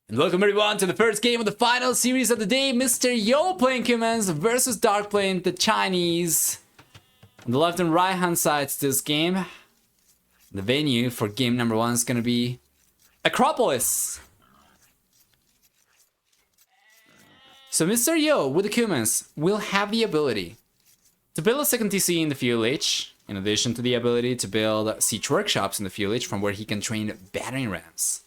And welcome everyone to the first game of the final series of the day. Mr. Yo playing humans versus Dark playing the Chinese. On the left and right hand sides this game. The venue for game number 1 is going to be Acropolis. So Mr. Yo with the humans will have the ability to build a second TC in the Fuel Age, in addition to the ability to build siege workshops in the Fuel Age from where he can train battering rams.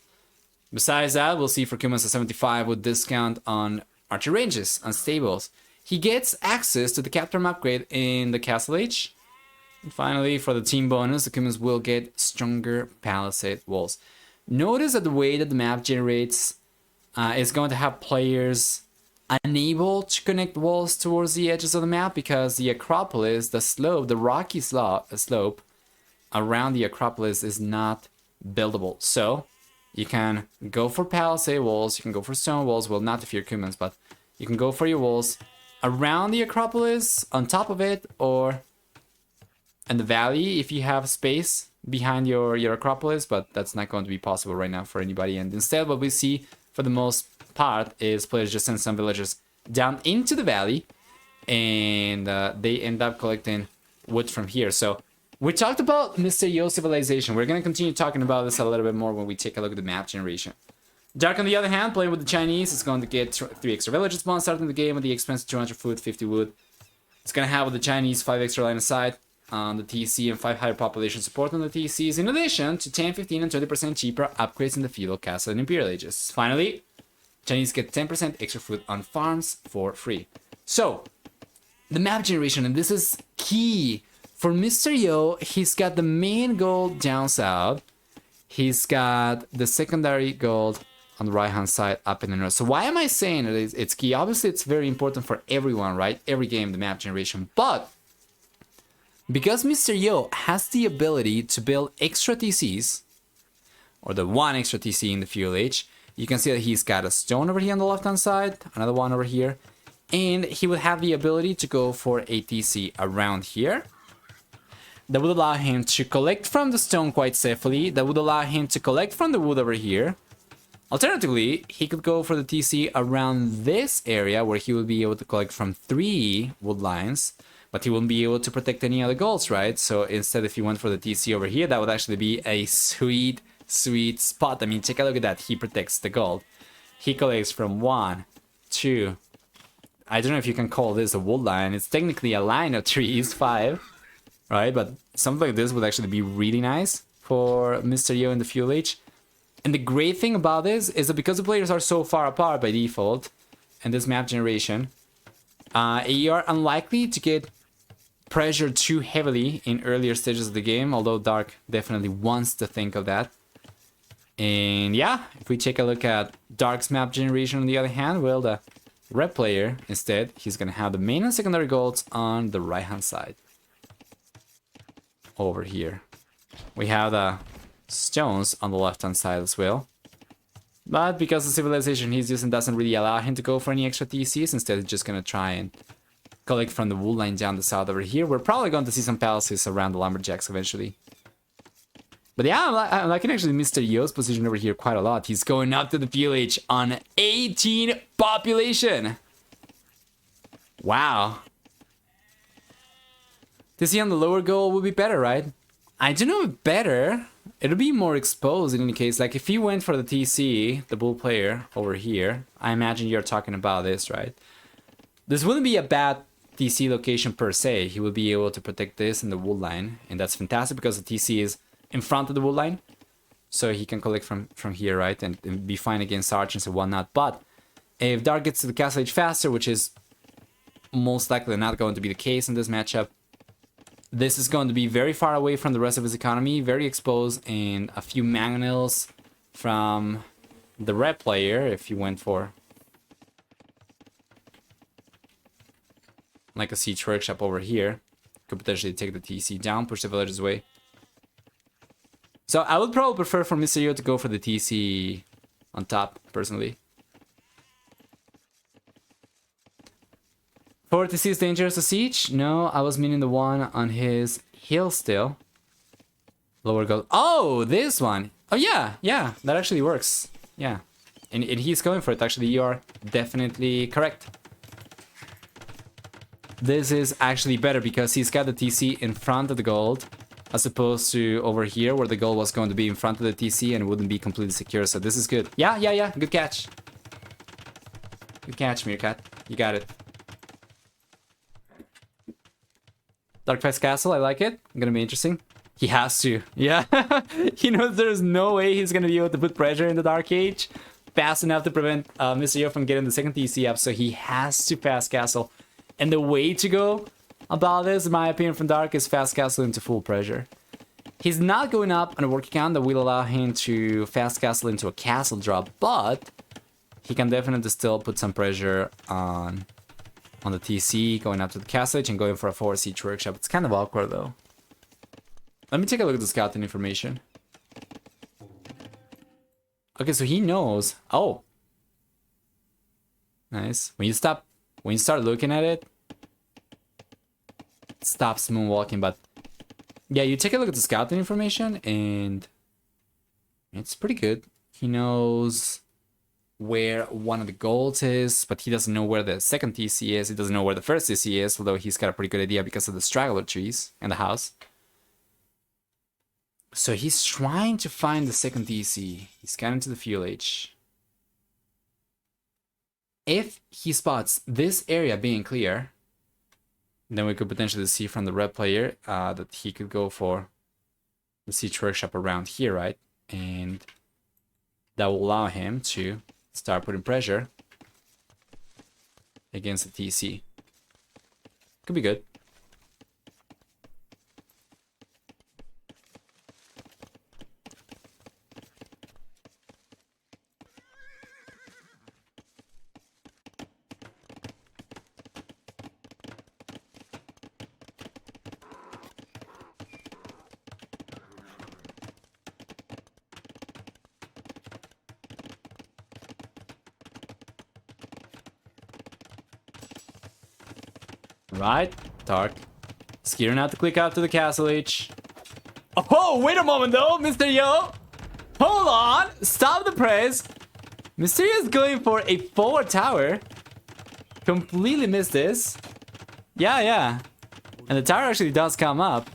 Besides that, we'll see for Kumans a 75 with discount on archer ranges and stables. He gets access to the Captain upgrade in the Castle Age. And finally, for the team bonus, the Kumans will get stronger palisade walls. Notice that the way that the map generates is going to have players unable to connect walls towards the edges of the map because the Acropolis, the slope, the rocky slope around the Acropolis is not buildable. So you can go for palisade walls, you can go for stone walls, well not if you're Kumans, but you can go for your walls around the Acropolis, on top of it, or in the valley if you have space behind your Acropolis, but that's not going to be possible right now for anybody. And instead what we see for the most part is players just send some villagers down into the valley and they end up collecting wood from here. So we talked about Mr. Yo civilization. We're going to continue talking about this a little bit more when we take a look at the map generation. Dark, on the other hand, playing with the Chinese, is going to get 3 extra village spawns starting the game at the expense of 200 food, 50 wood. It's going to have with the Chinese 5 extra line of sight on the TC and 5 higher population support on the TCs, in addition to 10, 15, and 20% cheaper upgrades in the feudal, castle, and imperial ages. Finally, Chinese get 10% extra food on farms for free. So, the map generation, and this is key. For Mr. Yo, he's got the main gold down south. He's got the secondary gold on the right-hand side up in the north. So why am I saying it's key? Obviously, it's very important for everyone, right? Every game, the map generation. But because Mr. Yo has the ability to build extra TCs, or the 1 extra TC in the Fuel Age, you can see that he's got a stone over here on the left-hand side, another one over here, and he would have the ability to go for a TC around here. That would allow him to collect from the stone quite safely. That would allow him to collect from the wood over here. Alternatively, he could go for the TC around this area where he would be able to collect from 3 wood lines, but he wouldn't be able to protect any other golds, right? So instead, if he went for the TC over here, that would actually be a sweet spot. I mean, take a look at that. He protects the gold. He collects from 1, 2. I don't know if you can call this a wood line. It's technically a line of trees, 5. Right, but something like this would actually be really nice for Mr. Yo in the Fuel Age. And the great thing about this is that because the players are so far apart by default in this map generation, you are unlikely to get pressured too heavily in earlier stages of the game, although Dark definitely wants to think of that. And yeah, if we take a look at Dark's map generation on the other hand, well, the red player, instead, he's going to have the main and secondary golds on the right-hand side. Over here we have the stones on the left hand side as well, but because the civilization he's using doesn't really allow him to go for any extra TCs, instead he's just gonna try and collect from the wood line down the south over here. We're probably going to see some palaces around the lumberjacks eventually, but yeah, I'm liking actually Mr. Yo's position over here quite a lot. He's going up to the Fuel Age on 18 population. Wow. TC on the lower goal would be better, right? I don't know if better. It'll be more exposed in any case. Like if he went for the TC, the bull player over here, I imagine you're talking about this, right? This wouldn't be a bad TC location per se. He would be able to protect this in the wood line, and that's fantastic because the TC is in front of the wood line. So he can collect from here, right? And be fine against archers and whatnot. But if Dark gets to the Castle Age faster, which is most likely not going to be the case in this matchup, this is going to be very far away from the rest of his economy, very exposed, and a few mangonels from the red player, if you went for like a siege workshop over here, could potentially take the TC down, push the villagers away. So I would probably prefer for Mr. Yo to go for the TC on top, personally. 4 TC is dangerous to siege? No, I was meaning the one on his hill still. Lower gold. Oh, this one. Oh, yeah, that actually works. Yeah. And he's going for it, actually. You are definitely correct. This is actually better because he's got the TC in front of the gold, as opposed to over here where the gold was going to be in front of the TC and it wouldn't be completely secure. So this is good. Yeah. Good catch. Good catch, Meerkat. You got it. Dark Price Castle, I like it. Gonna be interesting. He has to. Yeah. He knows there's no way he's gonna be able to put pressure in the Dark Age fast enough to prevent Mr. Yo from getting the second TC up. So he has to fast castle. And the way to go about this, in my opinion, from Dark is fast castle into full pressure. He's not going up on a work account that will allow him to fast castle into a castle drop, but he can definitely still put some pressure on the TC, going up to the castle edge and going for a 4 siege workshop. It's kind of awkward though. Let me take a look at the scouting information. Okay, so he knows. Oh, nice. When you start looking at it, it stops moonwalking. But yeah, you take a look at the scouting information and it's pretty good. He knows where one of the golds is, but he doesn't know where the second TC is. He doesn't know where the first TC is, although he's got a pretty good idea because of the straggler trees in the house. So he's trying to find the second TC. He's got into the fuel H. If he spots this area being clear, then we could potentially see from the red player that he could go for the siege workshop around here, right? And that will allow him to start putting pressure against the TC. Could be good. Right, Dark. Skiering out to click out to the castle H. Oh, wait a moment though, Mr. Yo! Hold on! Stop the press! Mr. Yo is going for a forward tower. Completely missed this. Yeah. And the tower actually does come up.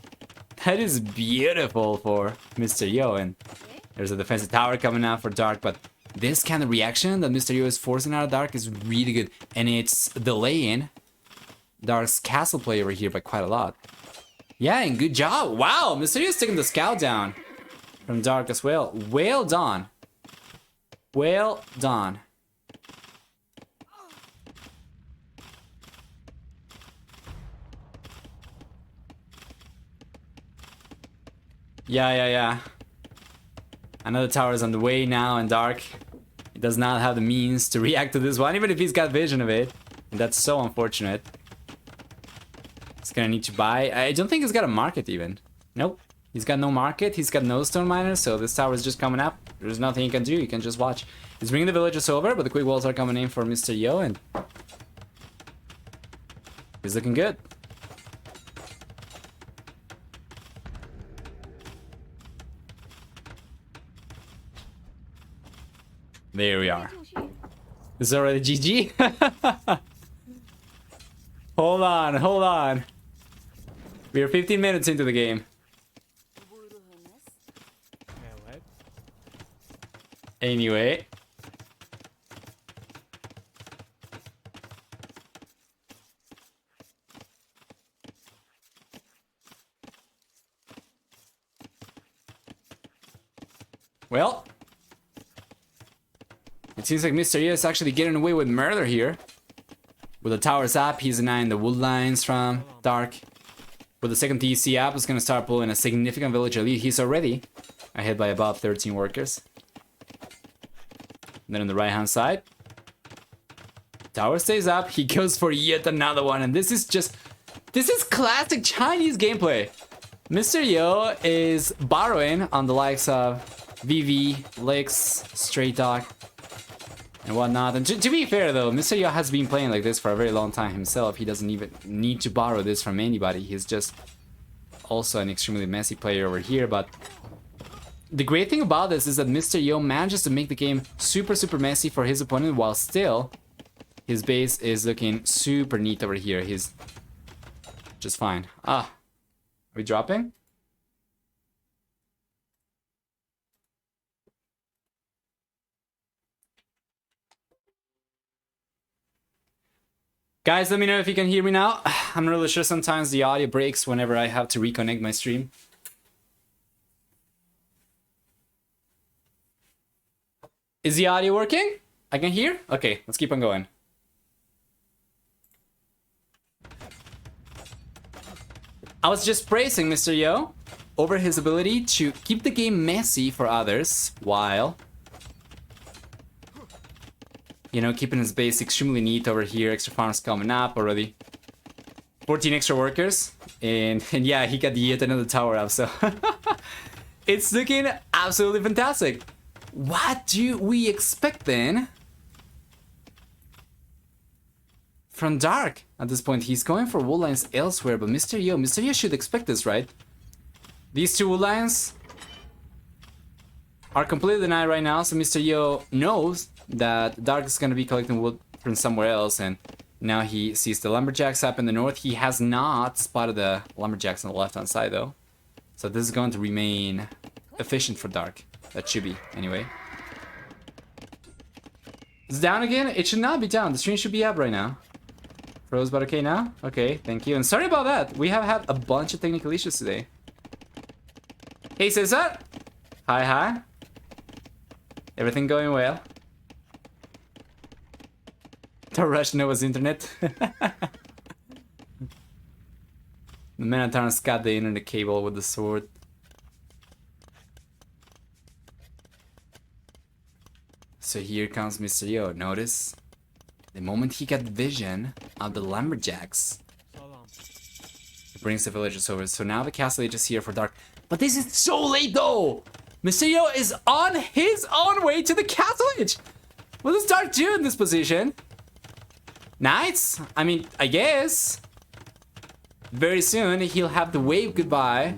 That is beautiful for Mr. Yo. And there's a defensive tower coming out for Dark, but this kind of reaction that Mr. Yo is forcing out of Dark is really good. And it's delaying Dark's castle play over here by quite a lot. Yeah, and good job. Wow, Mr. Yo's taking the scout down from Dark as well. Well done. Well done. Yeah. Another tower is on the way now, and Dark, he does not have the means to react to this one, even if he's got vision of it. And that's so unfortunate. He's gonna need to buy. I don't think he's got a market even. Nope. He's got no market. He's got no stone miners, so this tower is just coming up. There's nothing he can do. He can just watch. He's bringing the villagers over, but the quick walls are coming in for Mr. Yo, and he's looking good. There we are. This is already GG. Hold on. We are 15 minutes into the game. Anyway. Well. It seems like Mr. Yo is actually getting away with murder here. With the towers up, he's denying the wood lines from Dark. With the second TC up, he's going to start pulling a significant villager lead. He's already ahead by about 13 workers. And then on the right hand side, tower stays up. He goes for yet another one. And this is classic Chinese gameplay. Mr. Yo is borrowing on the likes of VV, Licks, Straight Dog, and whatnot. And to be fair though, Mr. Yo has been playing like this for a very long time himself. He doesn't even need to borrow this from anybody. He's just also an extremely messy player over here, but the great thing about this is that Mr. Yo manages to make the game super, super messy for his opponent while still his base is looking super neat over here. He's just fine. Ah, are we dropping? Guys, let me know if you can hear me now. I'm not really sure, sometimes the audio breaks whenever I have to reconnect my stream. Is the audio working? I can hear? Okay, let's keep on going. I was just praising Mr. Yo over his ability to keep the game messy for others while, you know, keeping his base extremely neat over here. Extra farms coming up already. 14 extra workers. And yeah, he got yet another tower up, so it's looking absolutely fantastic. What do we expect then from Dark at this point? He's going for wood lines elsewhere, but Mr. Yo should expect this, right? These two wood lines are completely denied right now, so Mr. Yo knows that Dark is going to be collecting wood from somewhere else, and now he sees the lumberjacks up in the north. He has not spotted the lumberjacks on the left-hand side, though. So this is going to remain efficient for Dark. That should be, anyway. It's down again? It should not be down. The stream should be up right now. Froze, but okay now? Okay, thank you. And sorry about that. We have had a bunch of technical issues today. Hey, Cesar. Hi, hi. Everything going well? The Russian Nova's internet. The Minotaur's got the internet cable with the sword. So here comes Mr. Yo. Notice the moment he got vision of the lumberjacks, he brings the villagers over. So now the castle age is here for Dark. But this is so late though! Mr. Yo is on his own way to the castle age! What does Dark do in this position? Knights? I mean, I guess. Very soon he'll have to wave goodbye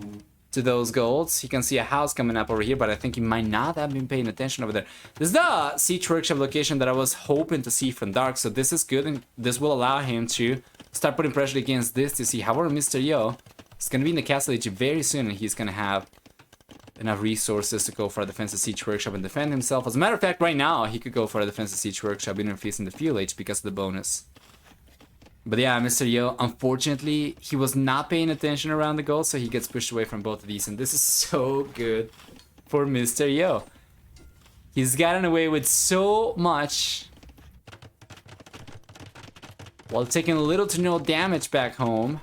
to those golds. You can see a house coming up over here, but I think he might not have been paying attention over there. This is the Siege Workshop location that I was hoping to see from Dark, so this is good, and this will allow him to start putting pressure against this to see. However, Mr. Yo is going to be in the castle age very soon, and he's going to have enough resources to go for a defensive Siege Workshop and defend himself. As a matter of fact, right now, he could go for a defensive Siege Workshop even if he's in the field age because of the bonus. But yeah, Mr. Yo, unfortunately, he was not paying attention around the goal, so he gets pushed away from both of these. And this is so good for Mr. Yo. He's gotten away with so much while taking little to no damage back home.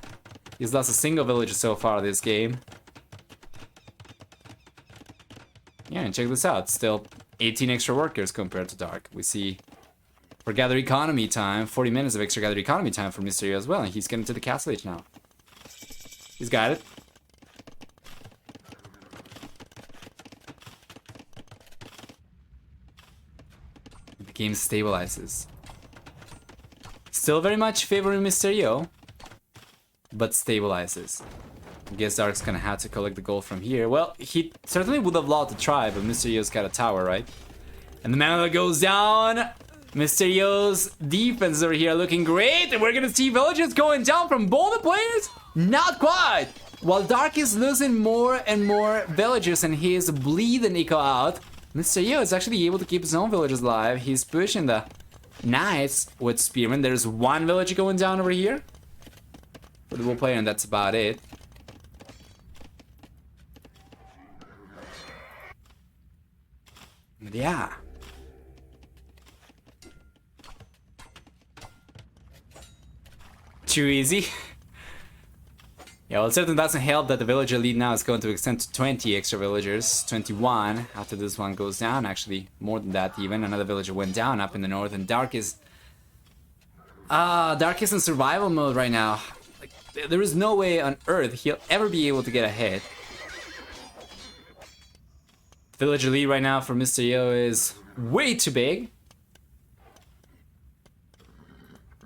He's lost a single villager so far this game. Yeah, and check this out. Still 18 extra workers compared to Dark. We see... for gather economy time, 40 minutes of extra gather economy time for Mr. Yo as well, and he's getting to the castle age now. He's got it. The game stabilizes. Still very much favoring Mr. Yo, but stabilizes. I guess Dark's gonna have to collect the gold from here. Well, he certainly would have loved to try, but Mr. Yo's got a tower, right? And the mana goes down. Mr. Yo's defense over here looking great, and we're gonna see villagers going down from both the players? Not quite! While Dark is losing more and more villagers and he is bleeding Nico out, Mr. Yo is actually able to keep his own villagers alive. He's pushing the knights with spearmen. There's one villager going down over here for the wool player, and that's about it. But yeah. Too easy. Yeah, well, it certainly doesn't help that the villager lead now is going to extend to 20 extra villagers. 21 after this one goes down, actually more than that even. Another villager went down up in the north, and Dark is... Dark is in survival mode right now. Like, there is no way on earth he'll ever be able to get ahead. Villager lead right now for Mr. Yo is way too big.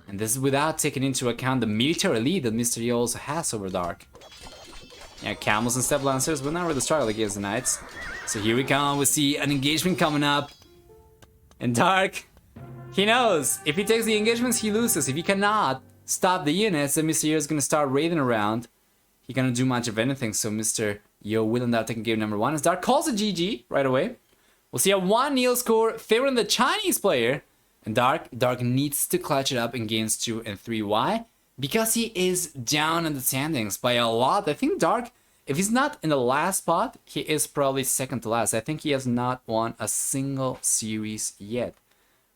And this is without taking into account the military lead that Mr. Yo also has over Dark. Yeah, camels and step lancers will not really struggle against the knights. So here we come. We see an engagement coming up. And Dark, he knows if he takes the engagements, he loses. If he cannot stop the units, then Mr. Yo is going to start raiding around. He cannot do much of anything. So Mr. Yo will end up taking game number 1 as Dark calls a GG right away. We'll see a 1-0 score favoring the Chinese player. And Dark needs to clutch it up in games 2 and 3. Why? Because he is down in the standings by a lot. I think Dark, if he's not in the last spot, he is probably second to last. I think he has not won a single series yet.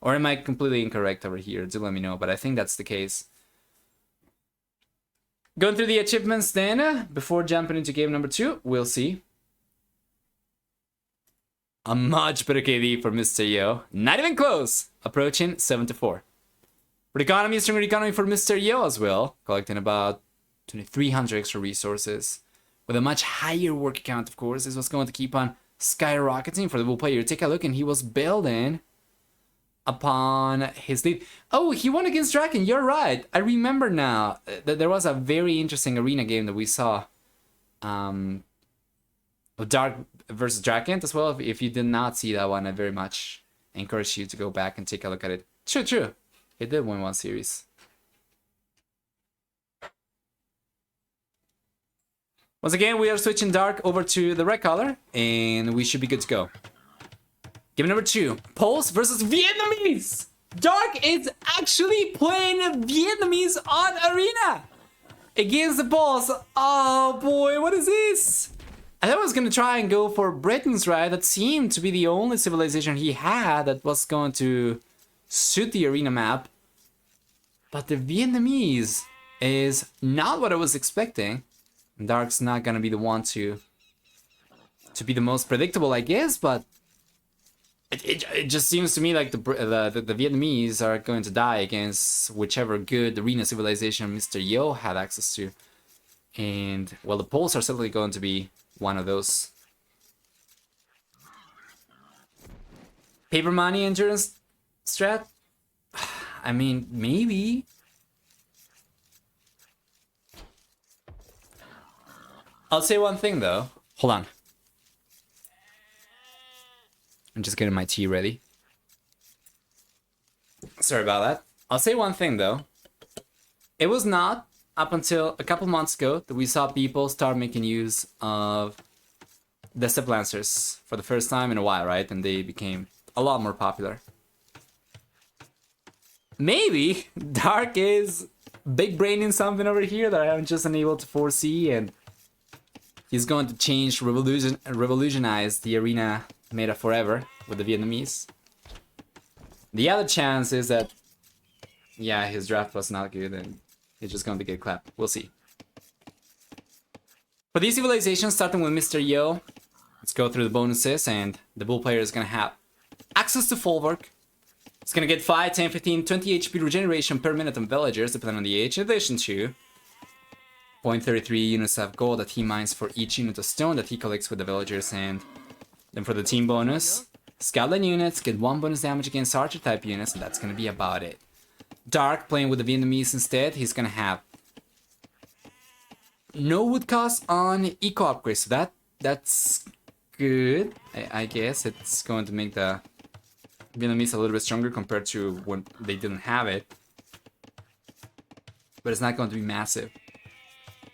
Or am I completely incorrect over here? Do let me know, but I think that's the case. Going through the achievements then, before jumping into game number 2, we'll see. A much better KD for Mr. Yo. Not even close. Approaching 7-4. For the economy, stronger economy for Mr. Yo as well. Collecting about 2,300 extra resources. With a much higher work count, of course. This was going to keep on skyrocketing for the bull player. Take a look, and he was building upon his lead. Oh, he won against Draken. You're right. I remember now that there was a very interesting arena game that we saw. Dark versus Draken as well. If you did not see that one, I very much encourage you to go back and take a look at it. True. He did win one series. Once again, we are switching Dark over to the red color, and we should be good to go. Game number 2, Poles versus Vietnamese. Dark is actually playing Vietnamese on Arena against the Poles. Oh boy, what is this? I thought I was gonna try and go for Britons, right? That seemed to be the only civilization he had that was going to suit the arena map. But the Vietnamese is not what I was expecting. Dark's not gonna be the one to be the most predictable, I guess, but it just seems to me like the Vietnamese are going to die against whichever good arena civilization Mr. Yo had access to. And, well, the Poles are certainly going to be one of those. Paper money endurance strat? I mean, maybe. I'll say one thing though. Hold on. I'm just getting my tea ready. Sorry about that. I'll say one thing though. It was not up until a couple months ago that we saw people start making use of the Step Lancers for the first time in a while, right? And they became a lot more popular. Maybe Dark is big braining something over here that I'm just unable to foresee, and he's going to change, revolutionize the arena meta forever with the Vietnamese. The other chance is that, yeah, his draft was not good and he's just going to get clapped. We'll see. For these civilizations, starting with Mr. Yo, let's go through the bonuses, and the bull player is going to have access to full work. It's going to get 5, 10, 15, 20 HP regeneration per minute on villagers, depending on the age, in addition to 0.33 units of gold that he mines for each unit of stone that he collects with the villagers. And then for the team bonus, Scoutline units get 1 bonus damage against archer type units, and that's going to be about it. Dark playing with the Vietnamese instead, he's going to have no wood cost on eco upgrades, so that's good. I guess it's going to make the Vietnamese a little bit stronger compared to when they didn't have it, but it's not going to be massive.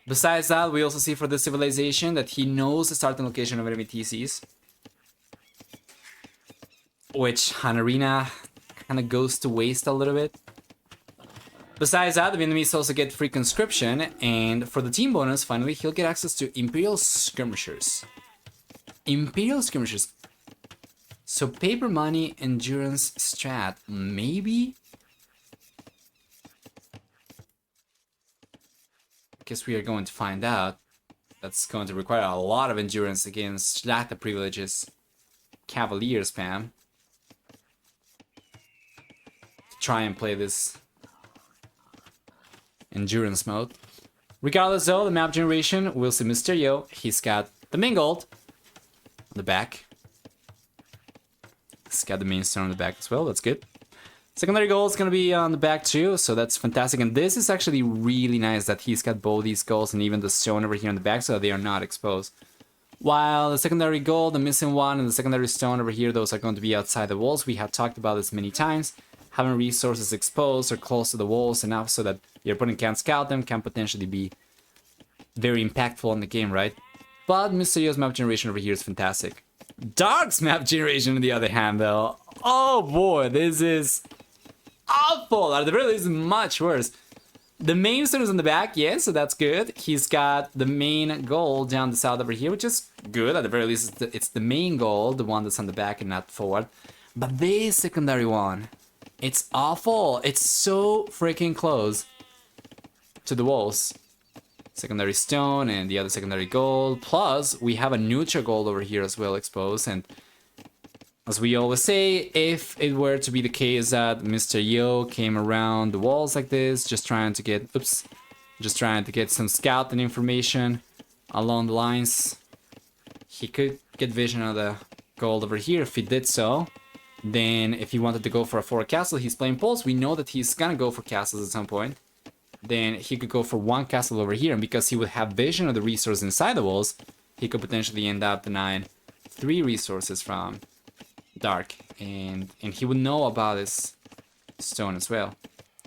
Besides that, we also see for this civilization that he knows the starting location of enemy TCs, which on arena kind of goes to waste a little bit. Besides that, the Vietnamese also get free conscription, and for the team bonus, finally, he'll get access to Imperial Skirmishers. Imperial Skirmishers. So paper money endurance strat, maybe? Guess we are going to find out. That's going to require a lot of endurance against Slata privileges, Cavalier spam. To try and play this endurance mode. Regardless though, the map generation, we'll see Mr. Yo. He's got the main gold on the back. He's got the main stone on the back as well, that's good. Secondary gold is going to be on the back too, so that's fantastic. And this is actually really nice that he's got both these golds and even the stone over here on the back, so they are not exposed. While the secondary gold, the missing one, and the secondary stone over here, those are going to be outside the walls. We have talked about this many times. Having resources exposed or close to the walls enough so that your opponent can't scout them can potentially be very impactful in the game, right? But Mr. Yo's map generation over here is fantastic. Dark's map generation, on the other hand, though, oh boy, this is awful. At the very least, much worse. The main stone is on the back, yeah, so that's good. He's got the main goal down the south over here, which is good. At the very least, it's the main goal, the one that's on the back and not forward. But this secondary one, it's awful. It's so freaking close to the walls. Secondary stone and the other secondary gold. Plus, we have a neutral gold over here as well exposed. And as we always say, if it were to be the case that Mr. Yo came around the walls like this, just trying to get some scouting information along the lines, he could get vision of the gold over here. If he did so, then if he wanted to go for a 4 castle, he's playing Pulse. We know that he's gonna go for castles at some point. Then he could go for 1 castle over here, and because he would have vision of the resource inside the walls, he could potentially end up denying 3 resources from Dark, and he would know about this stone as well,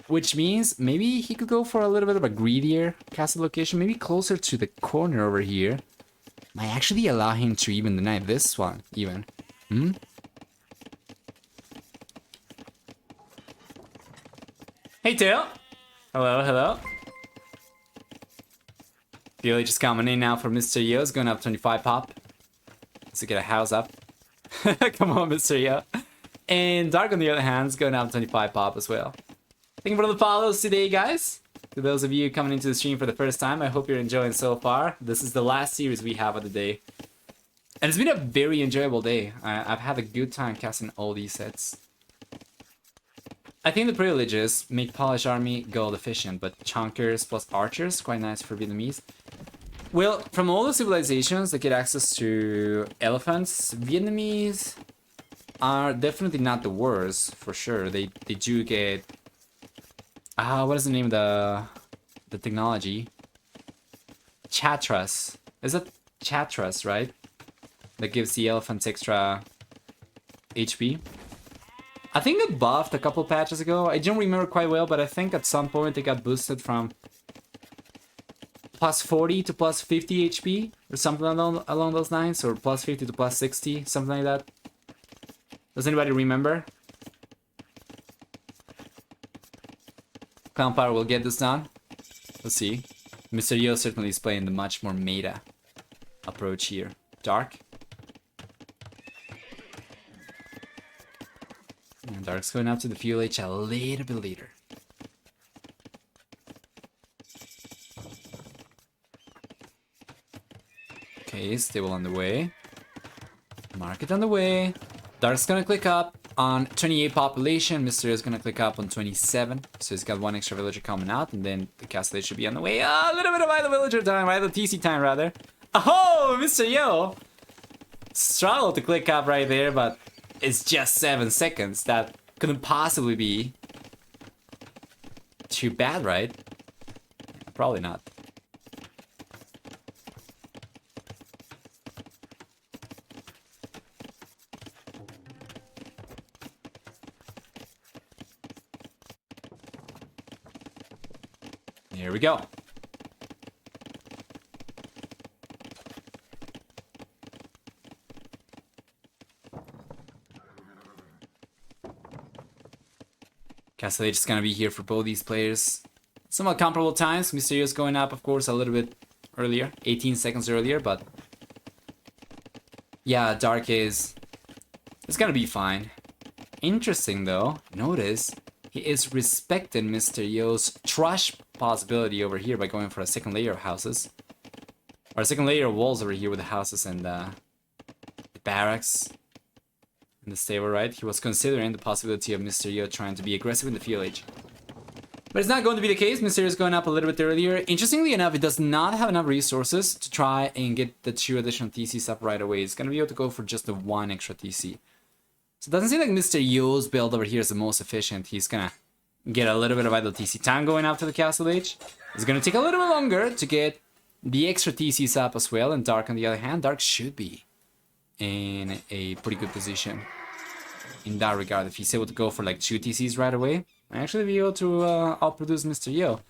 which means maybe he could go for a little bit of a greedier castle location, maybe closer to the corner over here. Might actually allow him to even deny this one even. Hey Tail, hello. Village is coming in now for Mr. Yo. It's going up 25 pop to get a house up. Come on, Mr. Yo. And Dark, on the other hand, is going up 25 pop as well. Thank you for the follows today, guys. To those of you coming into the stream for the first time, I hope you're enjoying so far. This is the last series we have of the day. And it's been a very enjoyable day. I've had a good time casting all these sets. I think the privileges make Polish Army gold efficient, but Chonkers plus Archers, quite nice for Vietnamese. Well, from all the civilizations that get access to elephants, Vietnamese are definitely not the worst, for sure. They do get... what is the name of the technology? Chatras. Is that Chatras, right? That gives the elephants extra HP. I think it buffed a couple patches ago. I don't remember quite well, but I think at some point it got boosted from plus 40 to plus 50 HP or something along those lines, or plus 50 to plus 60, something like that. Does anybody remember? Clown Power will get this done. Let's see. Mr. Yo certainly is playing the much more meta approach here. Dark. And Dark's going up to the fuel H a little bit later. Okay, stable on the way. Market on the way. Dark's gonna click up on 28 population. Mr. is gonna click up on 27. So he's got 1 extra villager coming out, and then the castle should be on the way. A little bit of idle villager time, idle TC time rather. Oh, Mr. Yo! Struggled to click up right there, but it's just 7 seconds. That couldn't possibly be too bad, right? Probably not. Here we go. Castle Age is gonna be here for both these players. Somewhat comparable times. Mysterious going up, of course, a little bit earlier, 18 seconds earlier, but yeah, Dark is... it's gonna be fine. Interesting though, notice he is respecting Mr. Yo's trash possibility over here by going for a second layer of houses. Or a second layer of walls over here with the houses and the barracks and the stable, right? He was considering the possibility of Mr. Yo trying to be aggressive in the field age. But it's not going to be the case. Mr. Yo is going up a little bit earlier. Interestingly enough, it does not have enough resources to try and get the 2 additional TCs up right away. It's going to be able to go for just the 1 extra TC. So it doesn't seem like Mr. Yo's build over here is the most efficient. He's gonna get a little bit of idle TC time going out to the castle age. It's gonna take a little bit longer to get the extra TCs up as well, and Dark on the other hand, Dark should be in a pretty good position in that regard. If he's able to go for like 2 TCs right away, actually be able to outproduce Mr. Yo.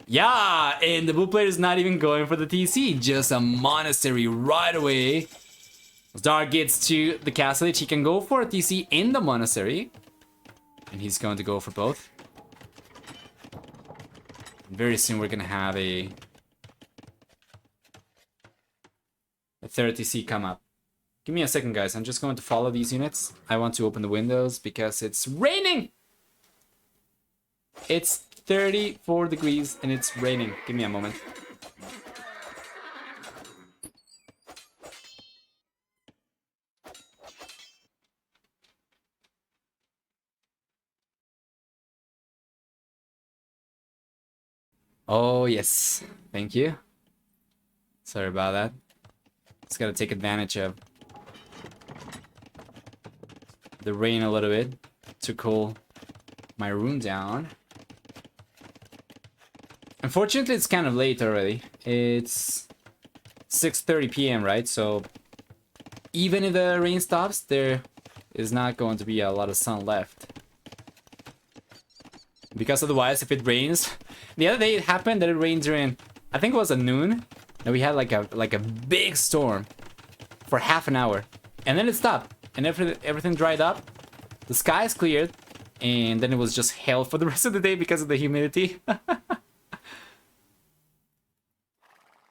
Yeah, and the blue player is not even going for the TC, just a monastery right away. As Dark gets to the castle, he can go for a TC in the monastery, and he's going to go for both. Very soon we're gonna have a third TC come up. Give me a second, guys. I'm just going to follow these units. I want to open the windows because it's raining. It's 34 degrees and it's raining. Give me a moment. Oh, yes. Thank you. Sorry about that. Just gotta take advantage of the rain a little bit to cool my room down. Unfortunately, it's kind of late already. It's 6:30 p.m., right? So even if the rain stops, there is not going to be a lot of sun left. Because otherwise, if it rains... The other day it happened that it rained during, I think it was at noon, and we had like a big storm for half an hour, and then it stopped, and everything dried up, the skies cleared, and then it was just hell for the rest of the day because of the humidity.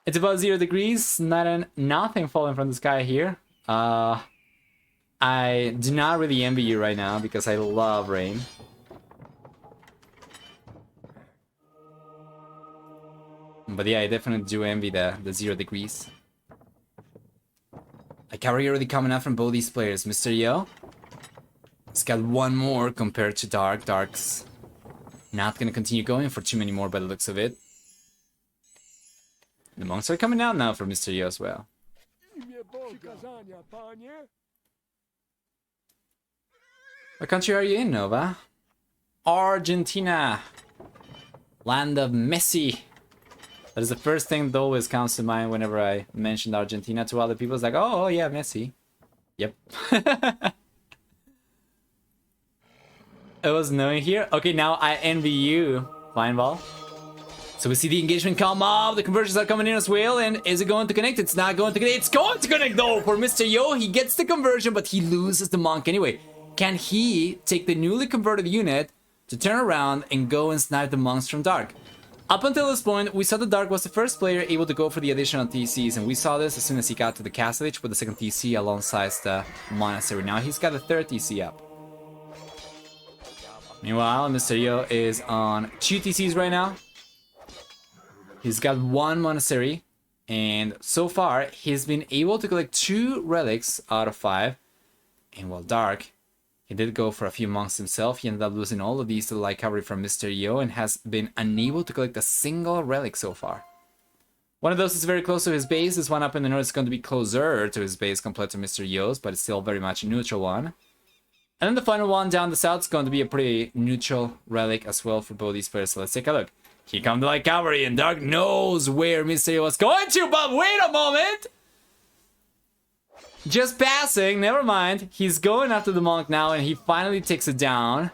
It's about 0 degrees, nothing falling from the sky here. I do not really envy you right now because I love rain. But yeah, I definitely do envy the 0 degrees. A cavalry already coming out from both these players. Mr. Yo, he's got one more compared to Dark. Dark's not gonna continue going for too many more by the looks of it. The monks are coming out now for Mr. Yo as well. What country are you in, Nova? Argentina. Land of Messi. That is the first thing that always comes to mind whenever I mentioned Argentina to other people. It's like, oh yeah, Messi. Yep. It was snowing here. Okay, now I envy you, Fine Ball. So we see the engagement come up. The conversions are coming in as well. And is it going to connect? It's not going to connect. It's going to connect though for Mr. Yo. He gets the conversion, but he loses the monk anyway. Can he take the newly converted unit to turn around and go and snipe the monks from Dark? Up until this point, we saw that Dark was the first player able to go for the additional TCs, and we saw this as soon as he got to the castle with the second TC alongside the monastery. Now he's got a third TC up. Meanwhile, Mr. Yo is on 2 TCs right now. He's got 1 monastery, and so far, he's been able to collect 2 relics out of 5. And while Dark, he did go for a few monks himself. He ended up losing all of these to the light cavalry from Mr. Yo and has been unable to collect a single relic so far. One of those is very close to his base. This one up in the north is going to be closer to his base compared to Mr. Yo's, but it's still very much a neutral one. And then the final one down the south is going to be a pretty neutral relic as well for both these players. So let's take a look. Here comes the light cavalry, and Dark knows where Mr. Yo was going to, but wait a moment! Just passing, never mind. He's going after the monk now, and he finally takes it down.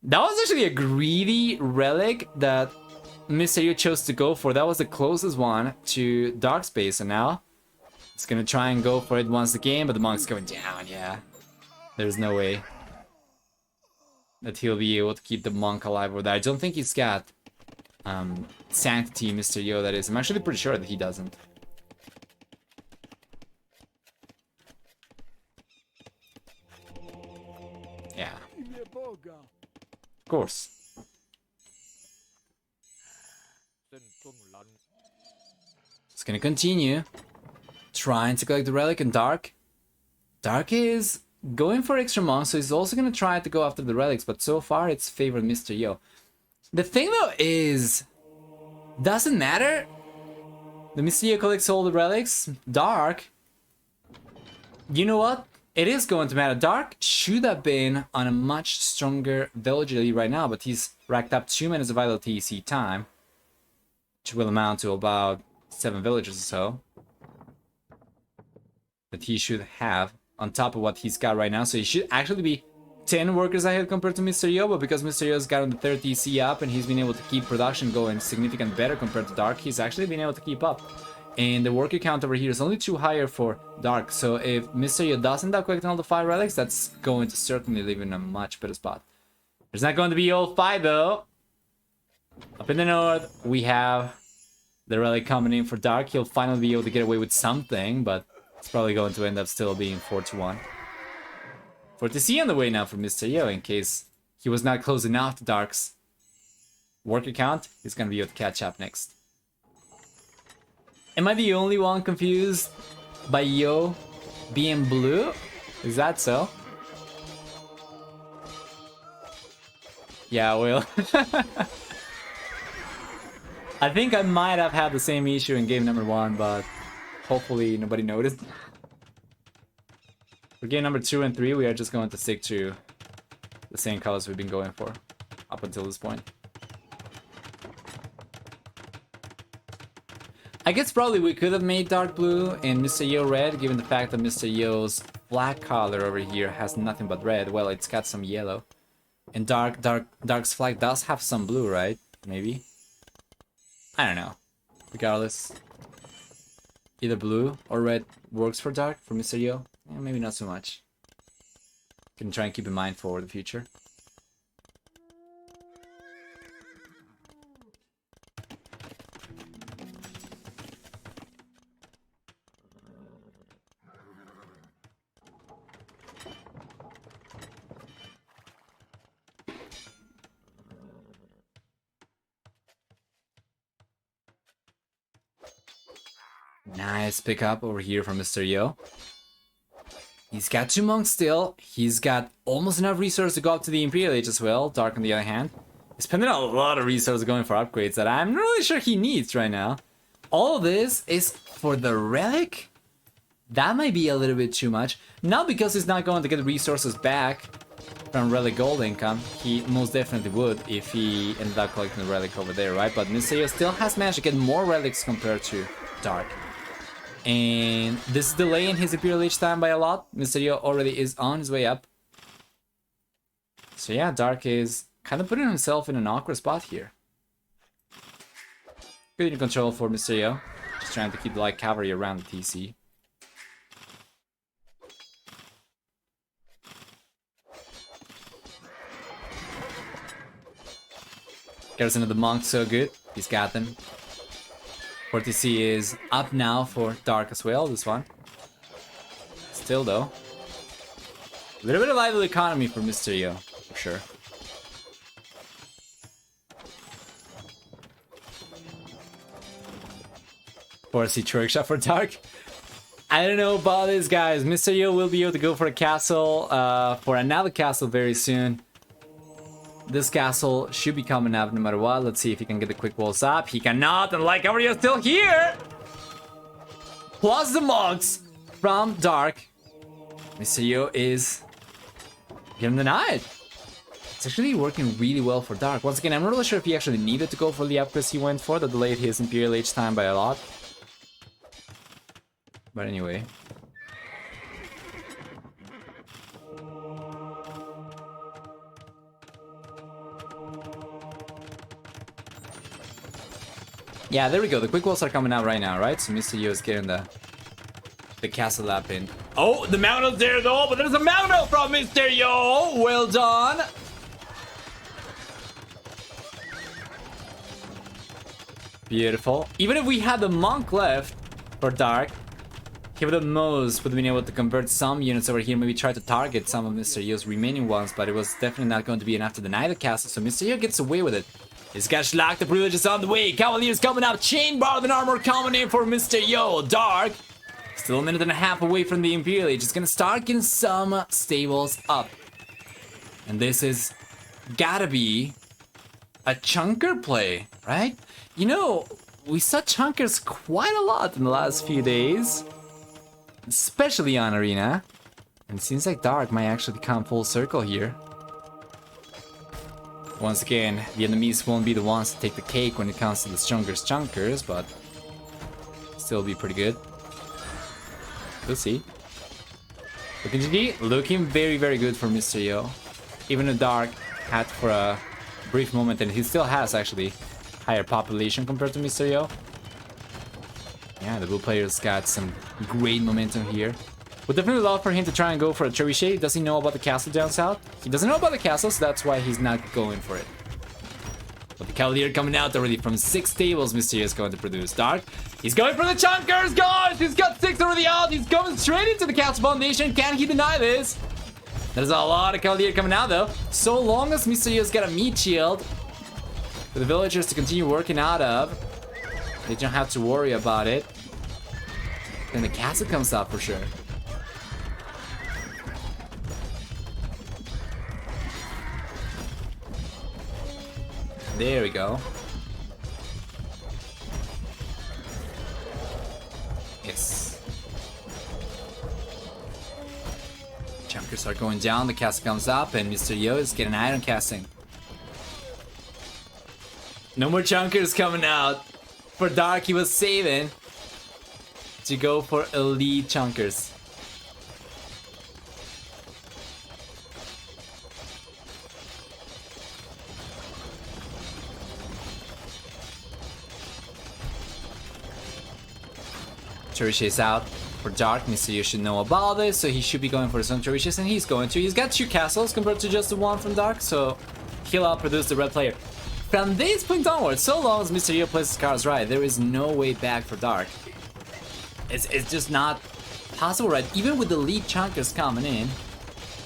That was actually a greedy relic that Mr. Yo chose to go for. That was the closest one to Dark Space, and now he's gonna try and go for it once again, but the monk's going down, yeah. There's no way that he'll be able to keep the monk alive over there. I don't think he's got Sanctity, Mr. Yo, that is. I'm actually pretty sure that he doesn't. Yeah. Of course. It's gonna continue trying to collect the relic, and Dark is going for extra monks, so he's also gonna try to go after the relics, but so far it's favored Mr. Yo. The thing though is, doesn't matter. The Mr. Yo collects all the relics. Dark, you know what? It is going to matter. Dark should have been on a much stronger velocity right now, but he's racked up 2 minutes of idle TC time, which will amount to about 7 villagers or so that he should have on top of what he's got right now. So he should actually be 10 workers ahead compared to Mr. Yo, but because Mr. Yo's gotten the 30 C up and he's been able to keep production going significantly better compared to Dark, he's actually been able to keep up. And the worker count over here is only 2 higher for Dark, so if Mr. Yo does end up collecting all the 5 relics, that's going to certainly leave him in a much better spot. There's not going to be all 5 though. Up in the north, we have the relic coming in for Dark. He'll finally be able to get away with something, but it's probably going to end up still being 4-1. 40C on the way now for Mr. Yo, in case he was not close enough to Dark's worker count. He's going to be able to catch up next. Am I the only one confused by Yo being blue? Is that so? Yeah, well. I think I might have had the same issue in game number 1, but hopefully nobody noticed. For game number 2 and 3, we are just going to stick to the same colors we've been going for up until this point. I guess probably we could have made Dark Blue and Mr. Yo red, given the fact that Mr. Yo's flag color over here has nothing but red. Well, it's got some yellow. And Dark's flag does have some blue, right? Maybe? I don't know. Regardless, either blue or red works for Dark, for Mr. Yo. Yeah, maybe not so much. Can try and keep in mind for the future. Nice pickup over here from Mr. Yo. He's got 2 monks still. He's got almost enough resources to go up to the Imperial Age as well. Dark, on the other hand, he's spending a lot of resources going for upgrades that I'm not really sure he needs right now. All of this is for the relic? That might be a little bit too much. Not because he's not going to get resources back from relic gold income. He most definitely would if he ended up collecting the relic over there, right? But Mr. Yo still has managed to get more relics compared to Dark. And this is delaying his Imperial Age time by a lot. Mr. Yo already is on his way up. So yeah, Dark is kind of putting himself in an awkward spot here. Good in control for Mr. Yo. Just trying to keep the light cavalry around the TC. Garrison of the Monk, so good. He's got them. 40C is up now for Dark as well, this one. Still though, a little bit of lively economy for Mr. Yo, for sure. Force workshop for Dark. I don't know about this, guys. Mr. Yo will be able to go for a castle, for another castle very soon. This castle should be coming up no matter what. Let's see if he can get the quick walls up. He cannot, and like Gabriel's still here. Plus the monks from Dark. Mr. Yo is getting denied. It's actually working really well for Dark. Once again, I'm not really sure if he actually needed to go for the upgrades he went for that delayed his Imperial Age time by a lot. But anyway. Yeah, there we go. The quick walls are coming out right now, right? So Mr. Yo is getting the castle up in. Oh, the Mount there though, but there's a Mount from Mr. Yo. Well done. Beautiful. Even if we had the monk left for Dark, he would have been able to convert some units over here, maybe try to target some of Mr. Yo's remaining ones, but it was definitely not going to be enough to deny the castle, so Mr. Yo gets away with it. He's got Schlag, the privilege is on the way. Cavaliers coming up. Chain bar and armor coming in for Mr. Yo. Dark, still a minute and a half away from the Imperial Age. It's gonna start getting some stables up. And this is gotta be a chunker play, right? You know, we saw chunkers quite a lot in the last few days, especially on Arena. And it seems like Dark might actually come full circle here. Once again, the enemies won't be the ones to take the cake when it comes to the strongest chunkers, but still be pretty good. We'll see. Looking GG, looking very, very good for Mr. Yo. Even a Dark had for a brief moment, and he still has actually higher population compared to Mr. Yo. Yeah, the blue player's got some great momentum here. Would definitely love for him to try and go for a trebuchet. Does he know about the castle down south? He doesn't know about the castle, so that's why he's not going for it. But the Cavalier coming out already from 6 tables. Mr. Yo is going to produce. Dark, he's going for the Chonkers, guys! He's got 6 already out. He's going straight into the castle foundation. Can he deny this? There's a lot of Cavalier coming out, though. So long as Mr. Yo's got a meat shield for the villagers to continue working out of, they don't have to worry about it. Then the castle comes out for sure. There we go. Yes. Chonkers are going down, the castle comes up, and Mr. Yo is getting iron casting. No more Chonkers coming out. For Dark, he was saving to go for elite Chonkers. Trebuchet's out for Dark. Mr. Yo should know about this, so he should be going for some Trebuchets, and he's going to. He's got 2 castles compared to just the 1 from Dark, so he'll outproduce the red player. From this point onwards, so long as Mr. Yo plays his cards right, there is no way back for Dark. It's just not possible, right? Even with the lead Chonkers coming in,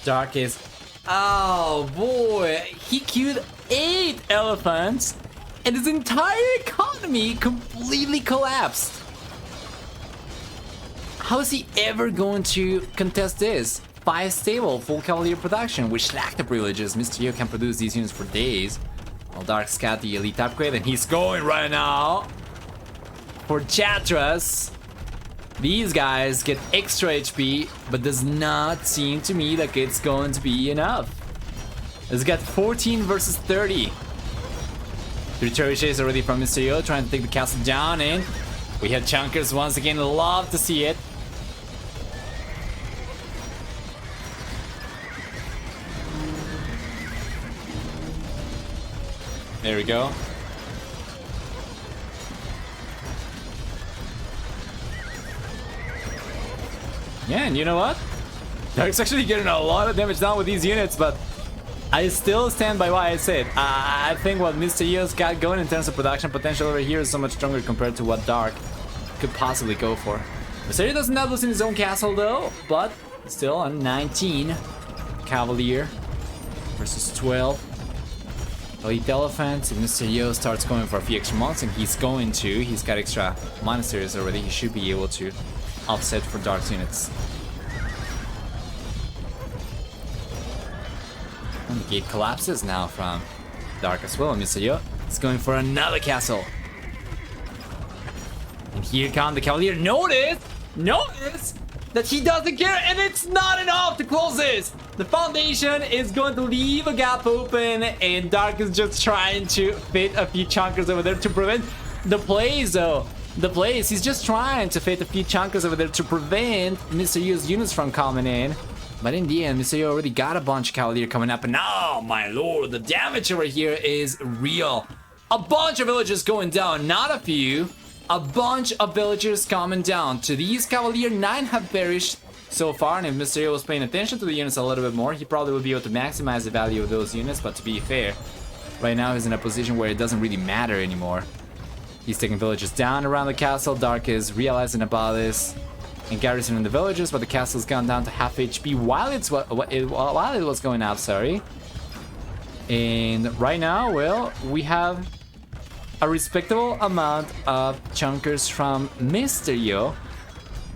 Dark is... Oh boy, he queued 8 elephants, and his entire economy completely collapsed. How is he ever going to contest this? 5 stable, full Cavalier production, which lack the privileges. Mr. Yo can produce these units for days. While Dark's got the elite upgrade, and he's going right now for Chatras. These guys get extra HP, but does not seem to me like it's going to be enough. It's got 14 versus 30. 3 trebuchets already from Mr. Yo, trying to take the castle down, and we have Chonkers once again. Love to see it. There we go. Yeah, and you know what? Dark's actually getting a lot of damage down with these units, but I still stand by what I said. I think what Mr. Yo's got going in terms of production potential over here is so much stronger compared to what Dark could possibly go for. Mr. Yo doesn't have losing his own castle though, but still on 19 Cavalier versus 12. Elite Elephant. If Mr. Yo starts going for a few extra months, and he's going to, he's got extra monasteries already, he should be able to offset for Dark's units. And the gate collapses now from Dark as well, and Mr. Yo is going for another castle. And here comes the Cavalier. Notice that he doesn't care, and it's not enough to close this. The foundation is going to leave a gap open, and Dark is just trying to fit a few Chonkers over there to prevent the plays, though. The plays, he's just trying to fit a few Chonkers over there to prevent Mr. Yo's units from coming in. But in the end, Mr. Yo already got a bunch of Cavalier coming up, and oh my lord, the damage over here is real. A bunch of villagers going down, not a few. A bunch of villagers coming down. To these Cavalier, 9 have perished so far, and if Mr. Yo was paying attention to the units a little bit more, he probably would be able to maximize the value of those units. But to be fair, right now he's in a position where it doesn't really matter anymore. He's taking villagers down around the castle. Dark is realizing about this and garrisoning the villagers, but the castle's gone down to half HP while it was going up, sorry. And right now, well, we have a respectable amount of Chonkers from Mr. Yo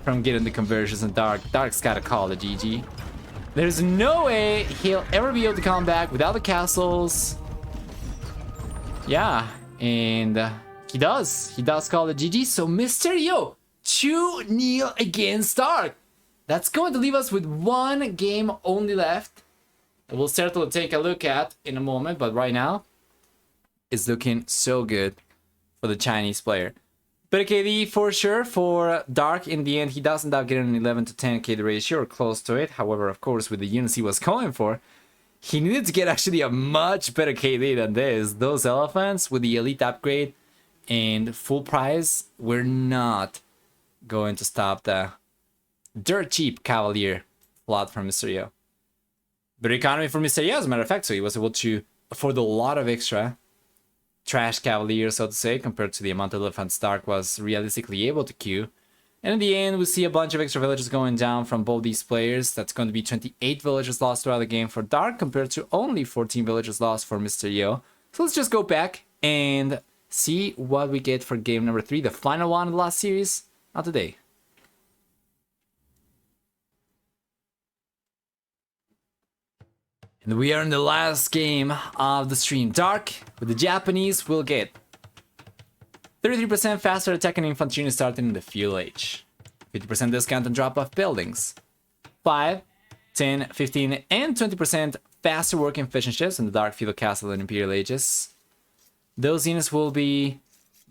from getting the conversions, and Dark's gotta call the GG. There's no way he'll ever be able to come back without the castles. Yeah, and he does call the GG. So Mr. Yo, 2-0 against Dark. That's going to leave us with 1 game only left. We'll certainly take a look at in a moment, but right now, it's looking so good for the Chinese player. Better KD for sure for Dark. In the end, he does end up getting an 11 to 10 KD ratio or close to it. However, of course, with the units he was going for, he needed to get actually a much better KD than this. Those elephants with the elite upgrade and full price were not going to stop the dirt cheap Cavalier plot from Mysterio. Better economy for Mysterio, as a matter of fact, so he was able to afford a lot of extra trash Cavalier, so to say, compared to the amount of elephants Dark was realistically able to queue. And in the end, we see a bunch of extra villages going down from both these players. That's going to be 28 villages lost throughout the game for Dark, compared to only 14 villages lost for Mysterio. So let's just go back and see what we get for game number 3, the final one of the last series, not today. And we are in the last game of the stream. Dark, with the Japanese, will get 33% faster attack and infantry units starting in the fuel age. 50% discount on drop-off buildings. 5, 10, 15, and 20% faster working efficient ships in the Dark Feudal Castle and Imperial Ages. Those units will be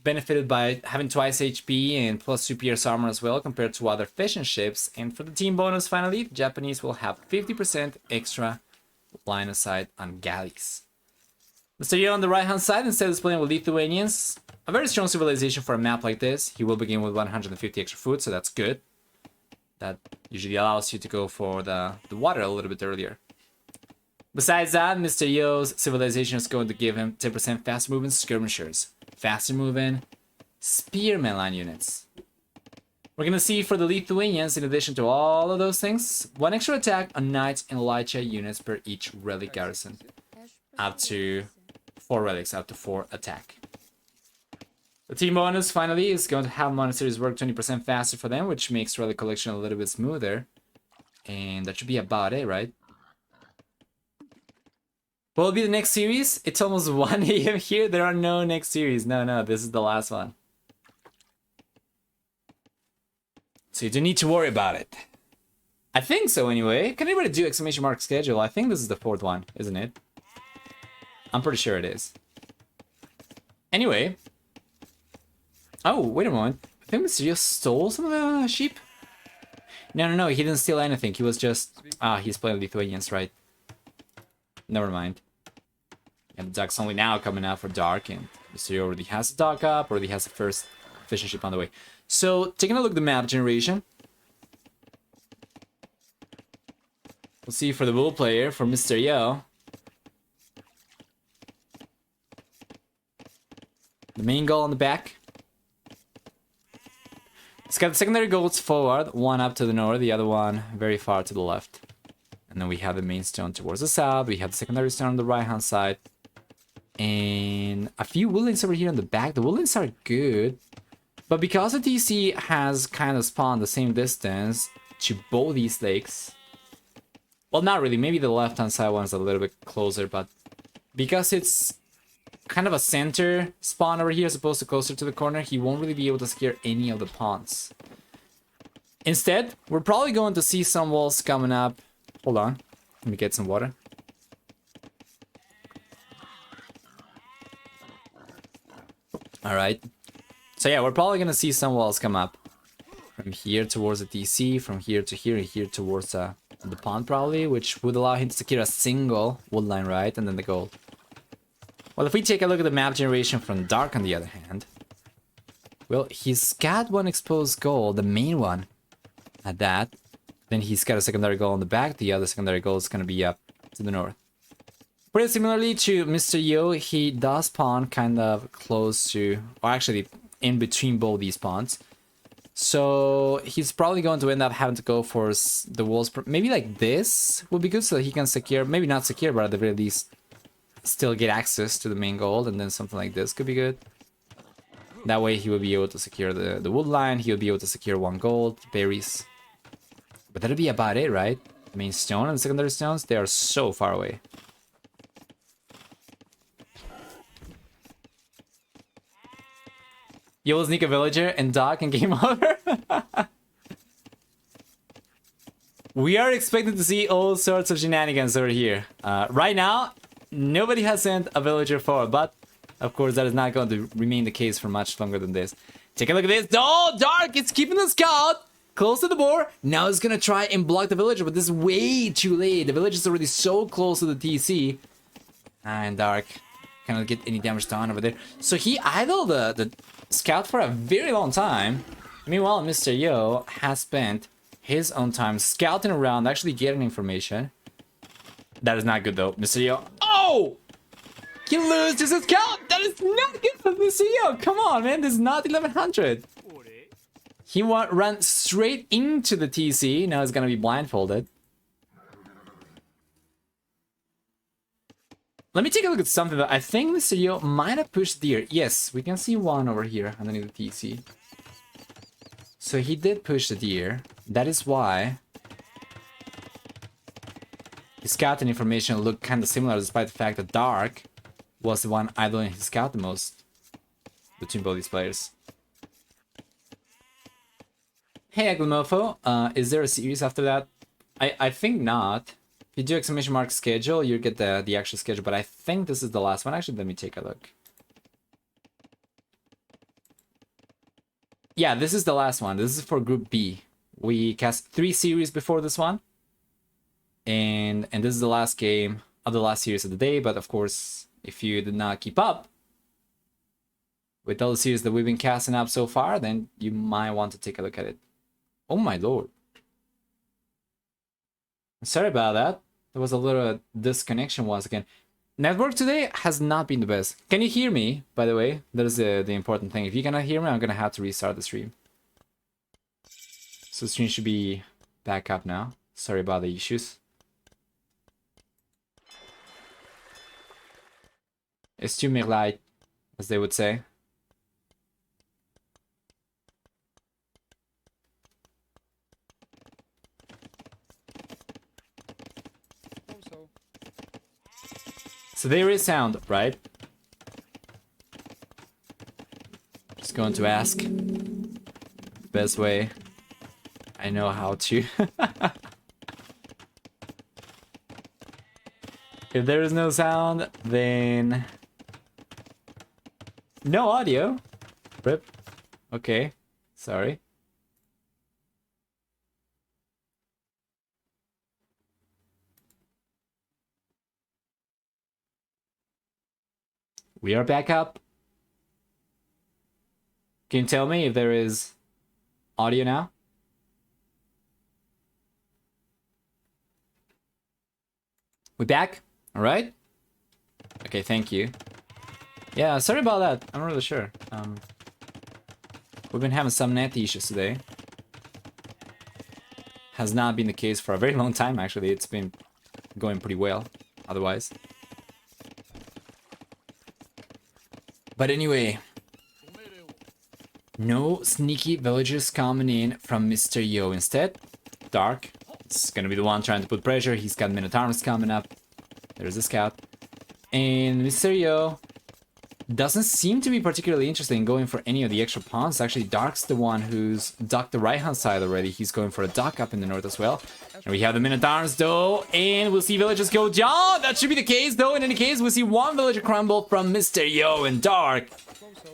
benefited by having twice HP and plus superior armor as well compared to other efficient ships. And for the team bonus, finally, the Japanese will have 50% extra line of sight on galleys. Mysterio on the right hand side, instead of playing with Lithuanians, a very strong civilization for a map like this. He will begin with 150 extra food, so that's good. That usually allows you to go for the water a little bit earlier. Besides that, Mysterio's civilization is going to give him 10% faster moving skirmishers, faster moving spearman line units. We're gonna see for the Lithuanians, in addition to all of those things, 1 extra attack on knights and light units per each relic garrison. Up to 4 relics, up to 4 attack. The team bonus, finally, is going to have monasteries work 20% faster for them, which makes relic collection a little bit smoother. And that should be about it, right? What will be the next series? It's almost 1 AM here. There are no next series. No, this is the last one. So you don't need to worry about it. I think so anyway. Can anybody do exclamation mark schedule? I think this is the 4th one, isn't it? I'm pretty sure it is. Anyway. Oh, wait a moment. I think Mysterio stole some of the sheep? No, he didn't steal anything. He was just... he's playing Lithuanians, right? Never mind. And the duck's only now coming out for Dark, and Mysterio already has a dock up, already has the first fishing ship on the way. So, taking a look at the map generation. We'll see for the Bull player, for Mysterio. The main goal on the back. It's got the secondary goals forward, one up to the north, the other one very far to the left. And then we have the main stone towards the south, we have the secondary stone on the right hand side. And a few woodlands over here on the back. The woodlands are good. But because the TC has kind of spawned the same distance to both these lakes. Well, not really. Maybe the left-hand side one's a little bit closer, but because it's kind of a center spawn over here as opposed to closer to the corner, he won't really be able to secure any of the ponds. Instead, we're probably going to see some walls coming up. Hold on. Let me get some water. Alright. So yeah, we're probably going to see some walls come up. From here towards the DC, from here to here, and here towards the pond probably, which would allow him to secure a single wood line, right? And then the gold. Well, if we take a look at the map generation from Dark on the other hand, well, he's got one exposed goal, the main one, at that. Then he's got a secondary goal on the back, the other secondary goal is going to be up to the north. Pretty similarly to Mysterio, he does spawn kind of close to, or actually in between both these pawns. So he's probably going to end up having to go for the walls. Maybe like this would be good so that he can secure, maybe not secure, but at the very least still get access to the main gold. And then something like this could be good. That way he will be able to secure the wood line. He'll be able to secure 1 gold, berries. But that'll be about it, right? The main stone and the secondary stones, they are so far away. You will sneak a villager and dock and game over? We are expecting to see all sorts of shenanigans over here. Right now, nobody has sent a villager forward, but Of course, that is not going to remain the case for much longer than this. Take a look at this. Oh, Dark is keeping the scout close to the board. Now he's gonna try and block the villager, but this is way too late. The village is already so close to the TC. And Dark cannot get any damage done over there. So he idled the scout for a very long time. Meanwhile, Mr. Yo has spent his own time scouting around, actually getting information. That is not good though, Mr. Yo. Oh! He loses his scout! That is not good for Mr. Yo! Come on, man, this is not 1100. He ran straight into the TC, now he's gonna be blindfolded. Let me take a look at something that I think Mr. Yo might have pushed deer. Yes, we can see one over here underneath the TC. So he did push the deer. That is why his scouting information looked kind of similar, despite the fact that Dark was the one idling his scout the most between both these players. Hey, Aglamofo, is there a series after that? I think not. If you do exclamation mark schedule, you get the actual schedule, but I think this is the last one. Actually, let me take a look. Yeah, this is the last one. This is for Group B. We cast 3 series before this one. And this is the last game of the last series of the day, but of course, if you did not keep up with all the series that we've been casting up so far, then you might want to take a look at it. Oh my lord. Sorry about that. There was a little disconnection once again. Network today has not been the best. Can you hear me, by the way? That is the important thing. If you cannot hear me, I'm gonna have to restart the stream. So the stream should be back up now. Sorry about the issues. It's too light, as they would say. So there is sound, right? Just going to ask. The best way I know how to. If there is no sound, then no audio. Rip. Okay. Sorry. We are back up. Can you tell me if there is audio now? We back? All right. Okay, thank you. Yeah, sorry about that. I'm not really sure. We've been having some net issues today. Has not been the case for a very long time, actually. It's been going pretty well, otherwise. But anyway, no sneaky villagers coming in from Mr. Yo. Instead, Dark is gonna be the one trying to put pressure. He's got Minotaurs coming up. There's a scout. And Mr. Yo doesn't seem to be particularly interested in going for any of the extra pawns. Actually, Dark's the one who's ducked the right-hand side already. He's going for a duck up in the north as well. And we have the Minotaurs, though, and we'll see villagers go down. That should be the case, though. In any case, we'll see one villager crumble from Mr. Yo and Dark.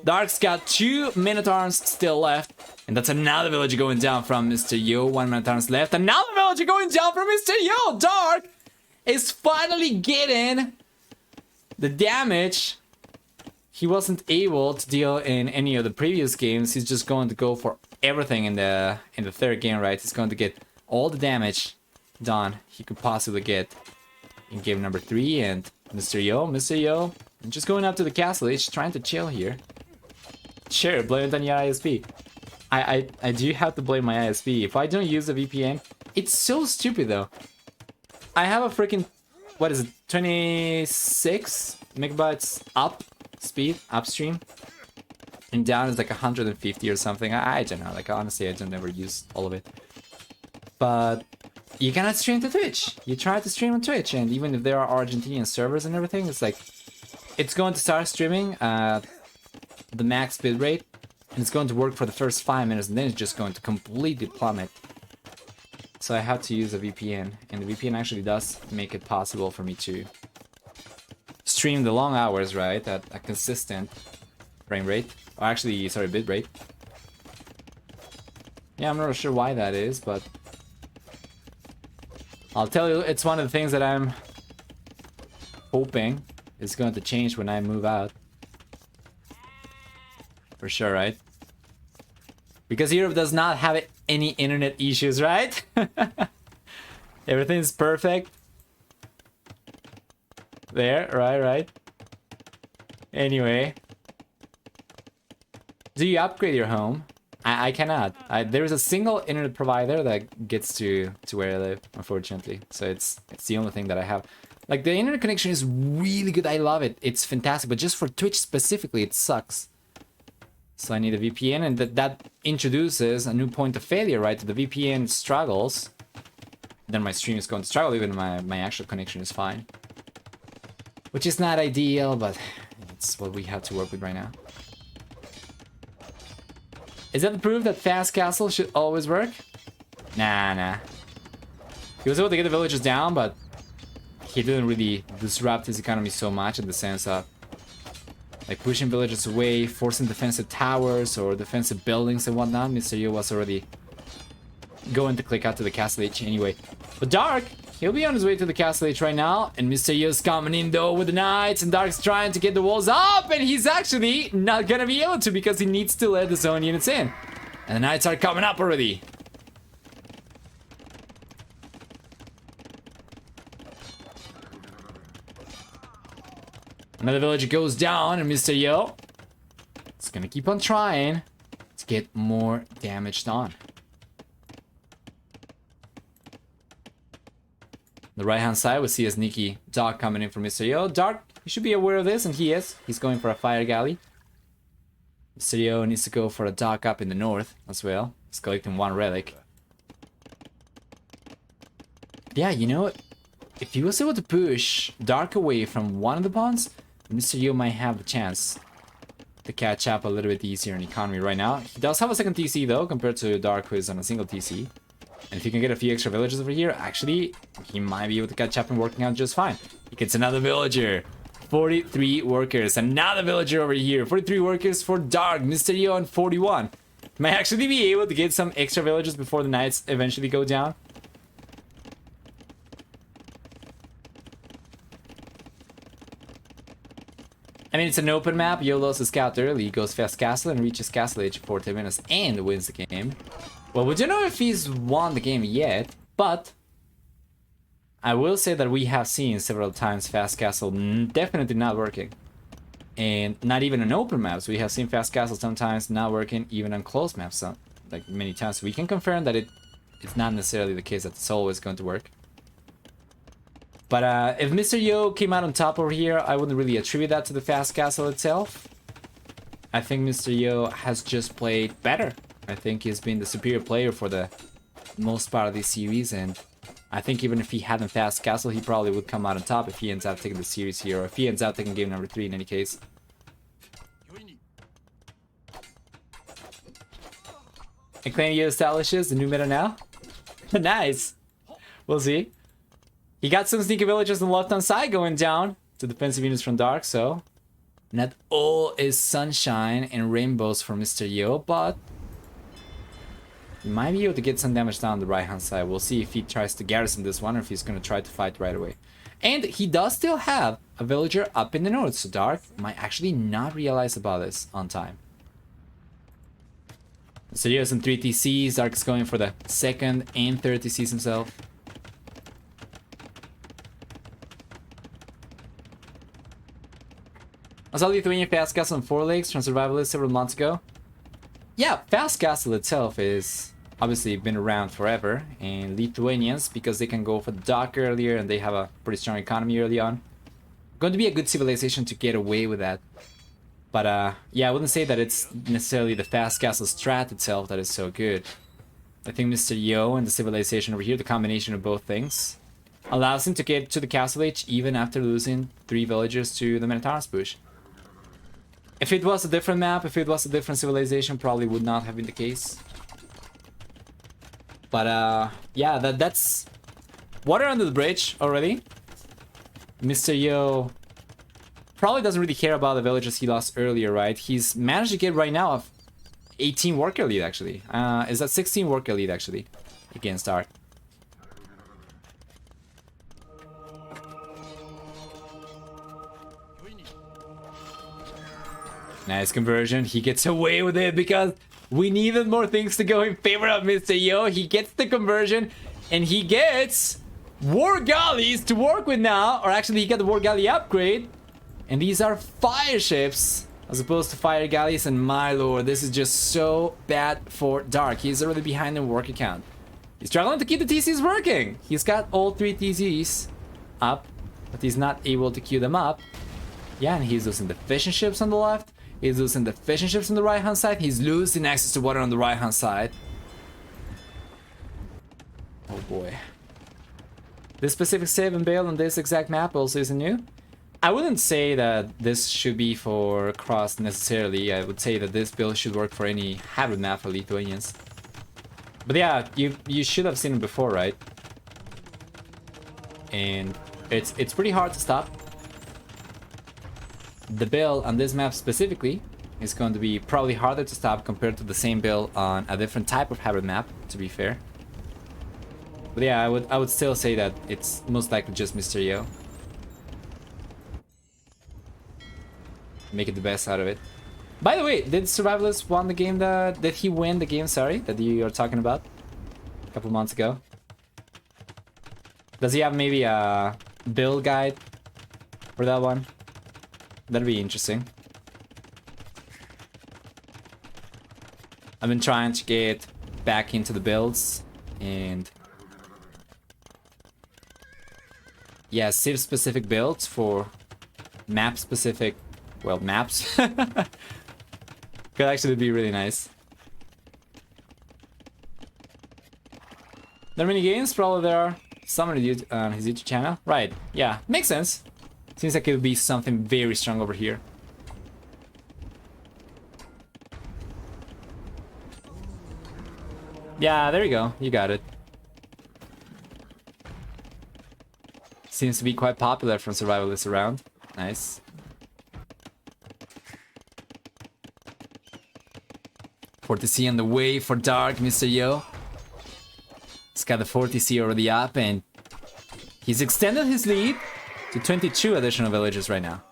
Dark's got 2 Minotaurs still left. And that's another villager going down from Mr. Yo. 1 Minotaur's left. Another villager going down from Mr. Yo. Dark is finally getting the damage he wasn't able to deal in any of the previous games. He's just going to go for everything in the third game, right? He's going to get all the damage done he could possibly get in game number 3. And Mr. Yo, just going up to the castle. He's trying to chill here. Sure, blame it on your ISP. I do have to blame my ISP. If I don't use the VPN, it's so stupid though. I have a freaking, what is it, 26 megabytes up speed upstream, and down is like 150 or something. I don't know, like honestly I don't ever use all of it. But you cannot stream to Twitch. You try to stream on Twitch, and even if there are Argentinian servers and everything, it's like it's going to start streaming at the max bitrate, and it's going to work for the first 5 minutes, and then it's just going to completely plummet. So I have to use a VPN, and the VPN actually does make it possible for me to stream the long hours, right, at a consistent frame rate. Or actually, sorry, bit rate. Yeah, I'm not sure why that is, but I'll tell you, it's one of the things that I'm hoping is going to change when I move out. For sure, right? Because Europe does not have any internet issues, right? Everything's perfect. There, right. Anyway. Do you upgrade your home? I cannot. There's a single internet provider that gets to where I live, unfortunately. So it's the only thing that I have. Like, the internet connection is really good. I love it. It's fantastic. But just for Twitch specifically, it sucks. So I need a VPN, and that introduces a new point of failure, right? The VPN struggles. Then my stream is going to struggle, even my actual connection is fine. Which is not ideal, but it's what we have to work with right now. Is that the proof that Fast Castle should always work? Nah. He was able to get the villagers down, but he didn't really disrupt his economy so much in the sense of like pushing villagers away, forcing defensive towers or defensive buildings and whatnot. Mr. Yo was already going to click out to the Castle Age anyway. But Dark, he'll be on his way to the Castle Age right now. And Mr. Yo's coming in though with the Knights, and Dark's trying to get the walls up, and he's actually not gonna be able to because he needs to let the zone units in. And the Knights are coming up already. Another villager goes down, and Mr. Yo is gonna keep on trying to get more damage done. The right hand side, we see a sneaky dog coming in from Mr. Yo. Dark, he should be aware of this, and he is. He's going for a fire galley. Mr. Yo needs to go for a dog up in the north as well. He's collecting one relic. Yeah, you know what? If he was able to push Dark away from one of the bonds, Mr. Yo might have the chance to catch up a little bit easier in economy right now. He does have a second TC though, compared to Dark, who is on a single TC. And if he can get a few extra villagers over here, actually, he might be able to catch up and working out just fine. He gets another villager. 43 workers. Another villager over here. 43 workers for Dark, Mr. Yo, and 41. Might actually be able to get some extra villagers before the Knights eventually go down. I mean, it's an open map. Yo lost the scout early. He goes Fast Castle and reaches Castle Age for 10 minutes and wins the game. Well, we don't know if he's won the game yet, but I will say that we have seen several times Fast Castle definitely not working. And not even on open maps. We have seen Fast Castle sometimes not working, even on closed maps, like many times. We can confirm that it's not necessarily the case that it's always going to work. But if Mr. Yo came out on top over here, I wouldn't really attribute that to the Fast Castle itself. I think Mr. Yo has just played better. I think he's been the superior player for the most part of this series, and I think even if he hadn't Fast Castle, he probably would come out on top if he ends up taking the series here, or if he ends up taking game number 3 in any case. And Claim Yo establishes the new meta now? Nice! We'll see. He got some sneaky villagers on the left-hand side going down to defensive units from Dark, so not all is sunshine and rainbows for Mr. Yo, but he might be able to get some damage down the right-hand side. We'll see if he tries to garrison this one or if he's going to try to fight right away. And he does still have a villager up in the north, so Dark might actually not realize about this on time. So he has some 3 TCs. Dark is going for the second and third TCs himself. I saw Lithuanian Fast Castle on 4 Lakes from Survivalist several months ago. Yeah, Fast Castle itself is obviously been around forever, and Lithuanians, because they can go for the dock earlier and they have a pretty strong economy early on, going to be a good civilization to get away with that. But yeah, I wouldn't say that it's necessarily the Fast Castle strat itself that is so good. I think Mr. Yo and the civilization over here, the combination of both things, allows him to get to the Castle Age even after losing 3 villagers to the Minotaur's push. If it was a different map, if it was a different civilization, probably would not have been the case. But yeah, that's water under the bridge already. Mr. Yo probably doesn't really care about the villages he lost earlier, right? He's managed to get right now a 18 worker lead, actually. Is that 16 worker lead, actually, against Dark. Nice conversion. He gets away with it because we needed more things to go in favor of Mr. Yo. He gets the conversion and he gets war galleys to work with now. Or actually, he got the war galley upgrade. And these are fire ships as opposed to fire galleys. And my lord, this is just so bad for Dark. He's already behind in work account. He's struggling to keep the TCs working. He's got all 3 TCs up, but he's not able to queue them up. Yeah, and he's losing the fishing ships on the left. He's losing the fishing ships on the right-hand side. He's losing access to water on the right-hand side. Oh boy. This specific save and bail on this exact map also isn't new. I wouldn't say that this should be for cross necessarily. I would say that this build should work for any hybrid map for Lithuanians. But yeah, you should have seen it before, right? And it's pretty hard to stop. The build on this map specifically is going to be probably harder to stop compared to the same build on a different type of hybrid map, to be fair. But yeah, I would still say that it's most likely just Mr. Yo. Make it the best out of it. By the way, did Survivalist won the game did he win the game, sorry, that you are talking about a couple months ago? Does he have maybe a build guide for that one? That'd be interesting. I've been trying to get back into the builds and yeah, civ specific builds for map specific, well, maps. Could actually be really nice. There are many games, probably there are some on his YouTube channel. Right, yeah, makes sense. Seems like it would be something very strong over here. Yeah, there you go. You got it. Seems to be quite popular from survivalists around. Nice. Forty-C on the way for Dark, Mr. Yo. He's got the 40C already up and he's extended his lead to 22 additional villages right now.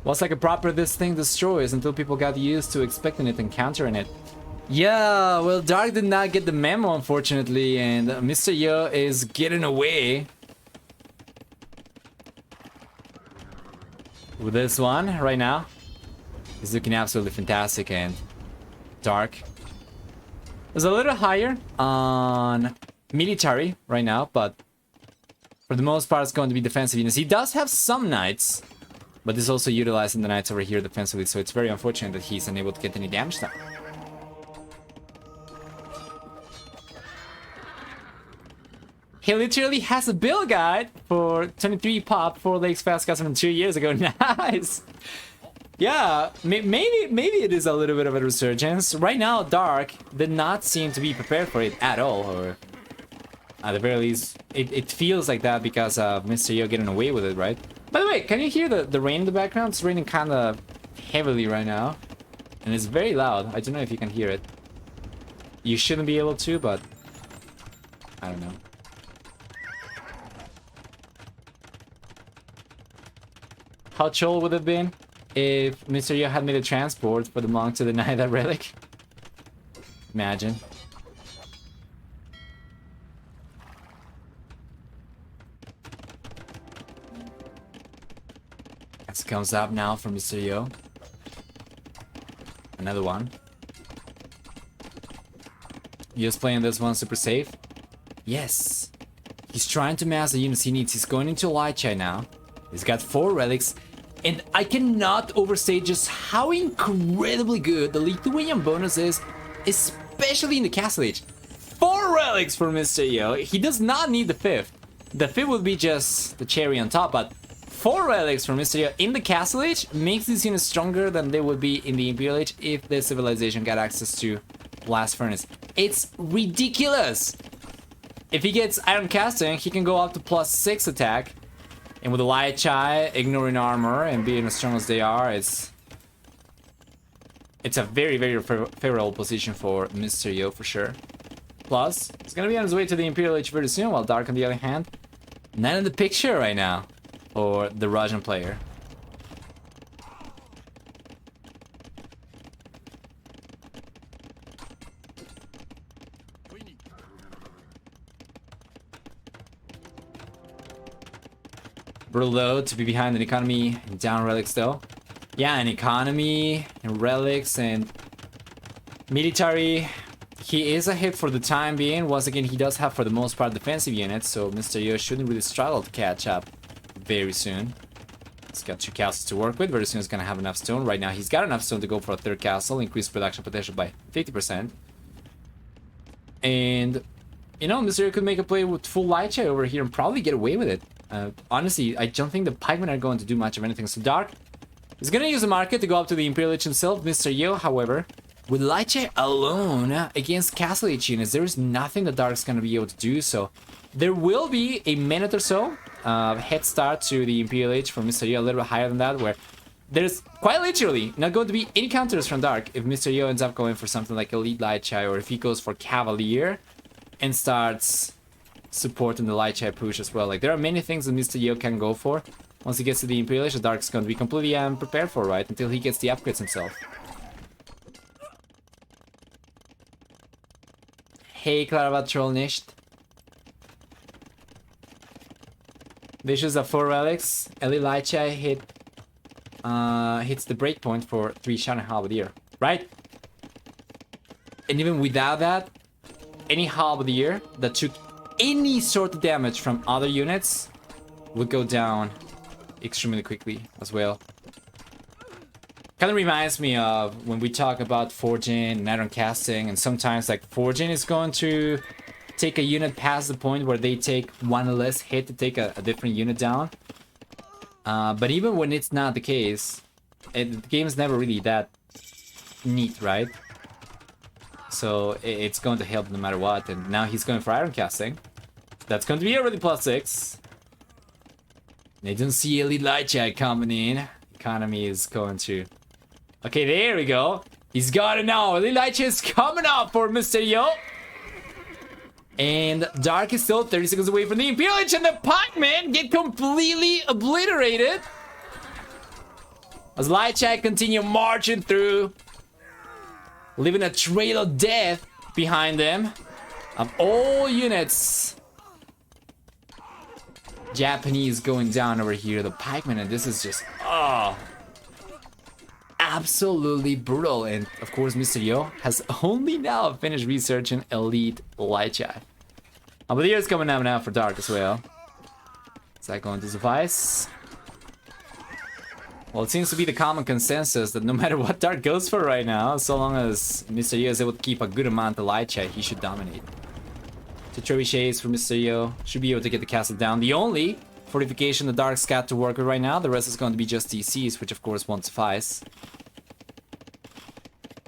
Was like a proper this thing destroys until people got used to expecting it and countering it. Yeah, well, Dark did not get the memo, unfortunately, and Mr. Yo is getting away with this one right now. He's looking absolutely fantastic, and Dark is a little higher on military right now, but for the most part, it's going to be defensive units. He does have some knights, but he's also utilizing the knights over here defensively, so it's very unfortunate that he's unable to get any damage done. He literally has a build guide for 23 pop, 4 legs fast custom 2 years ago. Nice! Yeah, maybe it is a little bit of a resurgence. Right now, Dark did not seem to be prepared for it at all, or at the very least, it feels like that because of Mr. Yo getting away with it, right? By the way, can you hear the rain in the background? It's raining kind of heavily right now, and it's very loud. I don't know if you can hear it. You shouldn't be able to, but I don't know. How chill would it have been if Mr. Yo had made a transport for the monk to deny that relic? Imagine. As it comes up now from Mr. Yo. Another one. Yo's playing this one super safe. Yes. He's trying to mass the units he needs. He's going into light chat now. He's got 4 relics. And I cannot overstate just how incredibly good the Lithuanian bonus is, especially in the Castle Age. 4 relics for Mr. Yo. He does not need the 5th. The 5th would be just the cherry on top, but 4 relics for Mr. Yo in the Castle Age makes these units stronger than they would be in the Imperial Age if the civilization got access to Blast Furnace. It's ridiculous! If he gets Iron Casting, he can go up to +6 attack. And with the Light Chai, ignoring armor, and being as strong as they are, it's a very, very favorable position for Mr. Yo for sure. Plus, he's gonna be on his way to the Imperial Age very soon, while Dark on the other hand, not in the picture right now for the Russian player. Brutal though to be behind an economy and down relics though. Yeah, an economy and relics and military. He is a hit for the time being. Once again, he does have for the most part defensive units, so Mr. Yo shouldn't really struggle to catch up very soon. He's got 2 castles to work with. Very soon he's gonna have enough stone. Right now he's got enough stone to go for a 3rd castle, increase production potential by 50%. And you know, Mr. Yo could make a play with full Light Chai over here and probably get away with it. Honestly, I don't think the pikemen are going to do much of anything. So Dark is going to use the market to go up to the Imperial Lich himself. Mr. Yo, however, with Light Chai alone against Castle Lich units, there is nothing that Dark's going to be able to do. So there will be a minute or so head start to the Imperial Lich for Mr. Yo, a little bit higher than that, where there's quite literally not going to be any counters from Dark if Mr. Yo ends up going for something like Elite Light Chai, or if he goes for Cavalier and starts supporting the Light Chai push as well. Like, there are many things that Mr. Yo can go for. Once he gets to the Imperial Age, the Dark's going to be completely unprepared for, right? Until he gets the upgrades himself. Hey, Klarva Troll nicht. Vicious of 4 relics. Elite Light Chai hits the breakpoint for 3 Shining Halberdier, right? And even without that, any Halberdier that took any sort of damage from other units would go down extremely quickly as well. Kind of reminds me of when we talk about forging and iron casting, and sometimes like forging is going to take a unit past the point where they take 1 less hit to take a different unit down. But even when it's not the case, the game's never really that neat, right? So it's going to help no matter what. And now he's going for iron casting. That's going to be already +6. They don't see Elite Light Chai coming in. Economy is going to... Okay, there we go. He's got it now. Elite Light Chai is coming up for Mr. Yo. And Dark is still 30 seconds away from the Imperial Lich, and the pikemen get completely obliterated as Light Chai continue marching through, leaving a trail of death behind them of all units. Japanese going down over here, the pikemen, and this is just absolutely brutal. And of course, Mr. Yo has only now finished researching Elite Light Chai. But the year's coming up now for Dark as well. Is that going to suffice? Well, it seems to be the common consensus that no matter what Dark goes for right now, so long as Mr. Yo is able to keep a good amount of Light Chai, he should dominate. 2 trebuchets for Mr. Yo. Should be able to get the castle down. The only fortification the Dark's got to work with right now, the rest is going to be just DCs, which of course won't suffice.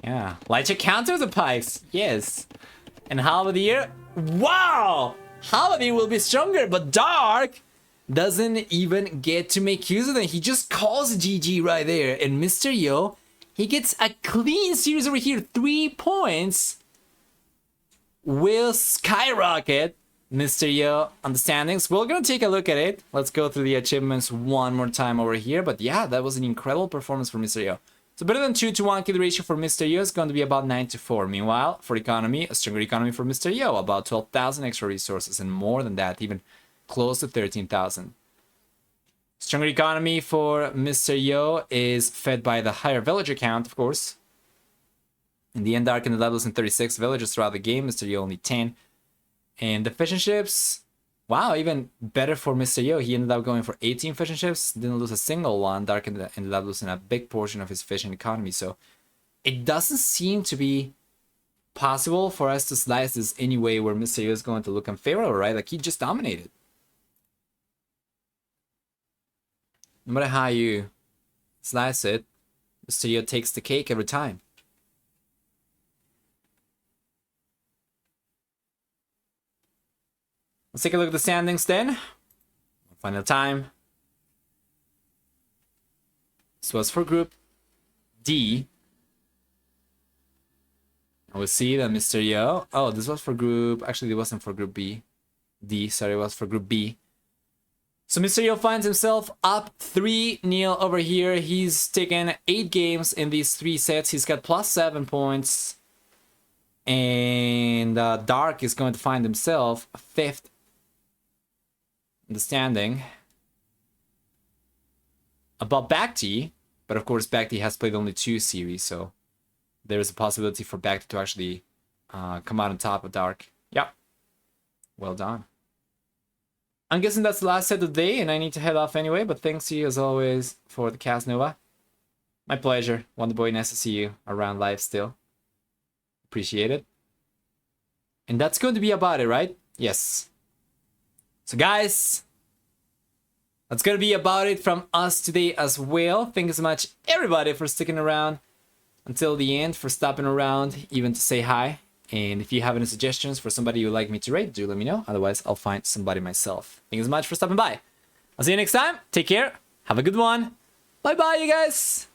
Yeah. Light Chai counters the pikes. Yes. And Halberdier. Wow! Halberdier will be stronger, but Dark doesn't even get to make use of them. He just calls GG right there. And Mr. Yo, he gets a clean series over here. 3 points will skyrocket Mr. Yo on the standings. We're gonna take a look at it. Let's go through the achievements one more time over here. But yeah, that was an incredible performance for Mr. Yo. So better than 2-to-1 kill ratio for Mr. Yo is going to be about 9-4. Meanwhile, for economy, a stronger economy for Mr. Yo, about 12,000 extra resources, and more than that, even close to 13,000. Stronger economy for Mr. Yo is fed by the higher villager count, of course. In the end, Dark and the levels in 36 villagers throughout the game, Mr. Yo only 10. And the fishing ships, wow, even better for Mr. Yo. He ended up going for 18 fishing ships, didn't lose a single one. Dark ended up losing a big portion of his fishing economy. So it doesn't seem to be possible for us to slice this any way where Mr. Yo is going to look unfavorable, right? Like, he just dominated. No matter how you slice it, Mr. Yo takes the cake every time. Let's take a look at the standings then. Final time. This was for Group D. And we'll see that Mr. Yo... Oh, this was for Group... Actually, it wasn't for Group B. D, sorry, it was for Group B. So Mr. Yo finds himself up 3-0 over here. He's taken 8 games in these 3 sets. He's got +7 points. And Dark is going to find himself 5th in the standing. Above Bhakti. But of course, Bhakti has played only 2 series. So there is a possibility for Bhakti to actually come out on top of Dark. Yep. Well done. I'm guessing that's the last set of the day, and I need to head off anyway, but thanks to you as always for the cast, Nova. My pleasure. Wonderboy, nice to see you around live still. Appreciate it. And that's going to be about it, right? Yes. So guys, that's going to be about it from us today as well. Thank you so much, everybody, for sticking around until the end, for stopping around, even to say hi. And if you have any suggestions for somebody you'd like me to rate, do let me know. Otherwise, I'll find somebody myself. Thank you so much for stopping by. I'll see you next time. Take care. Have a good one. Bye-bye, you guys.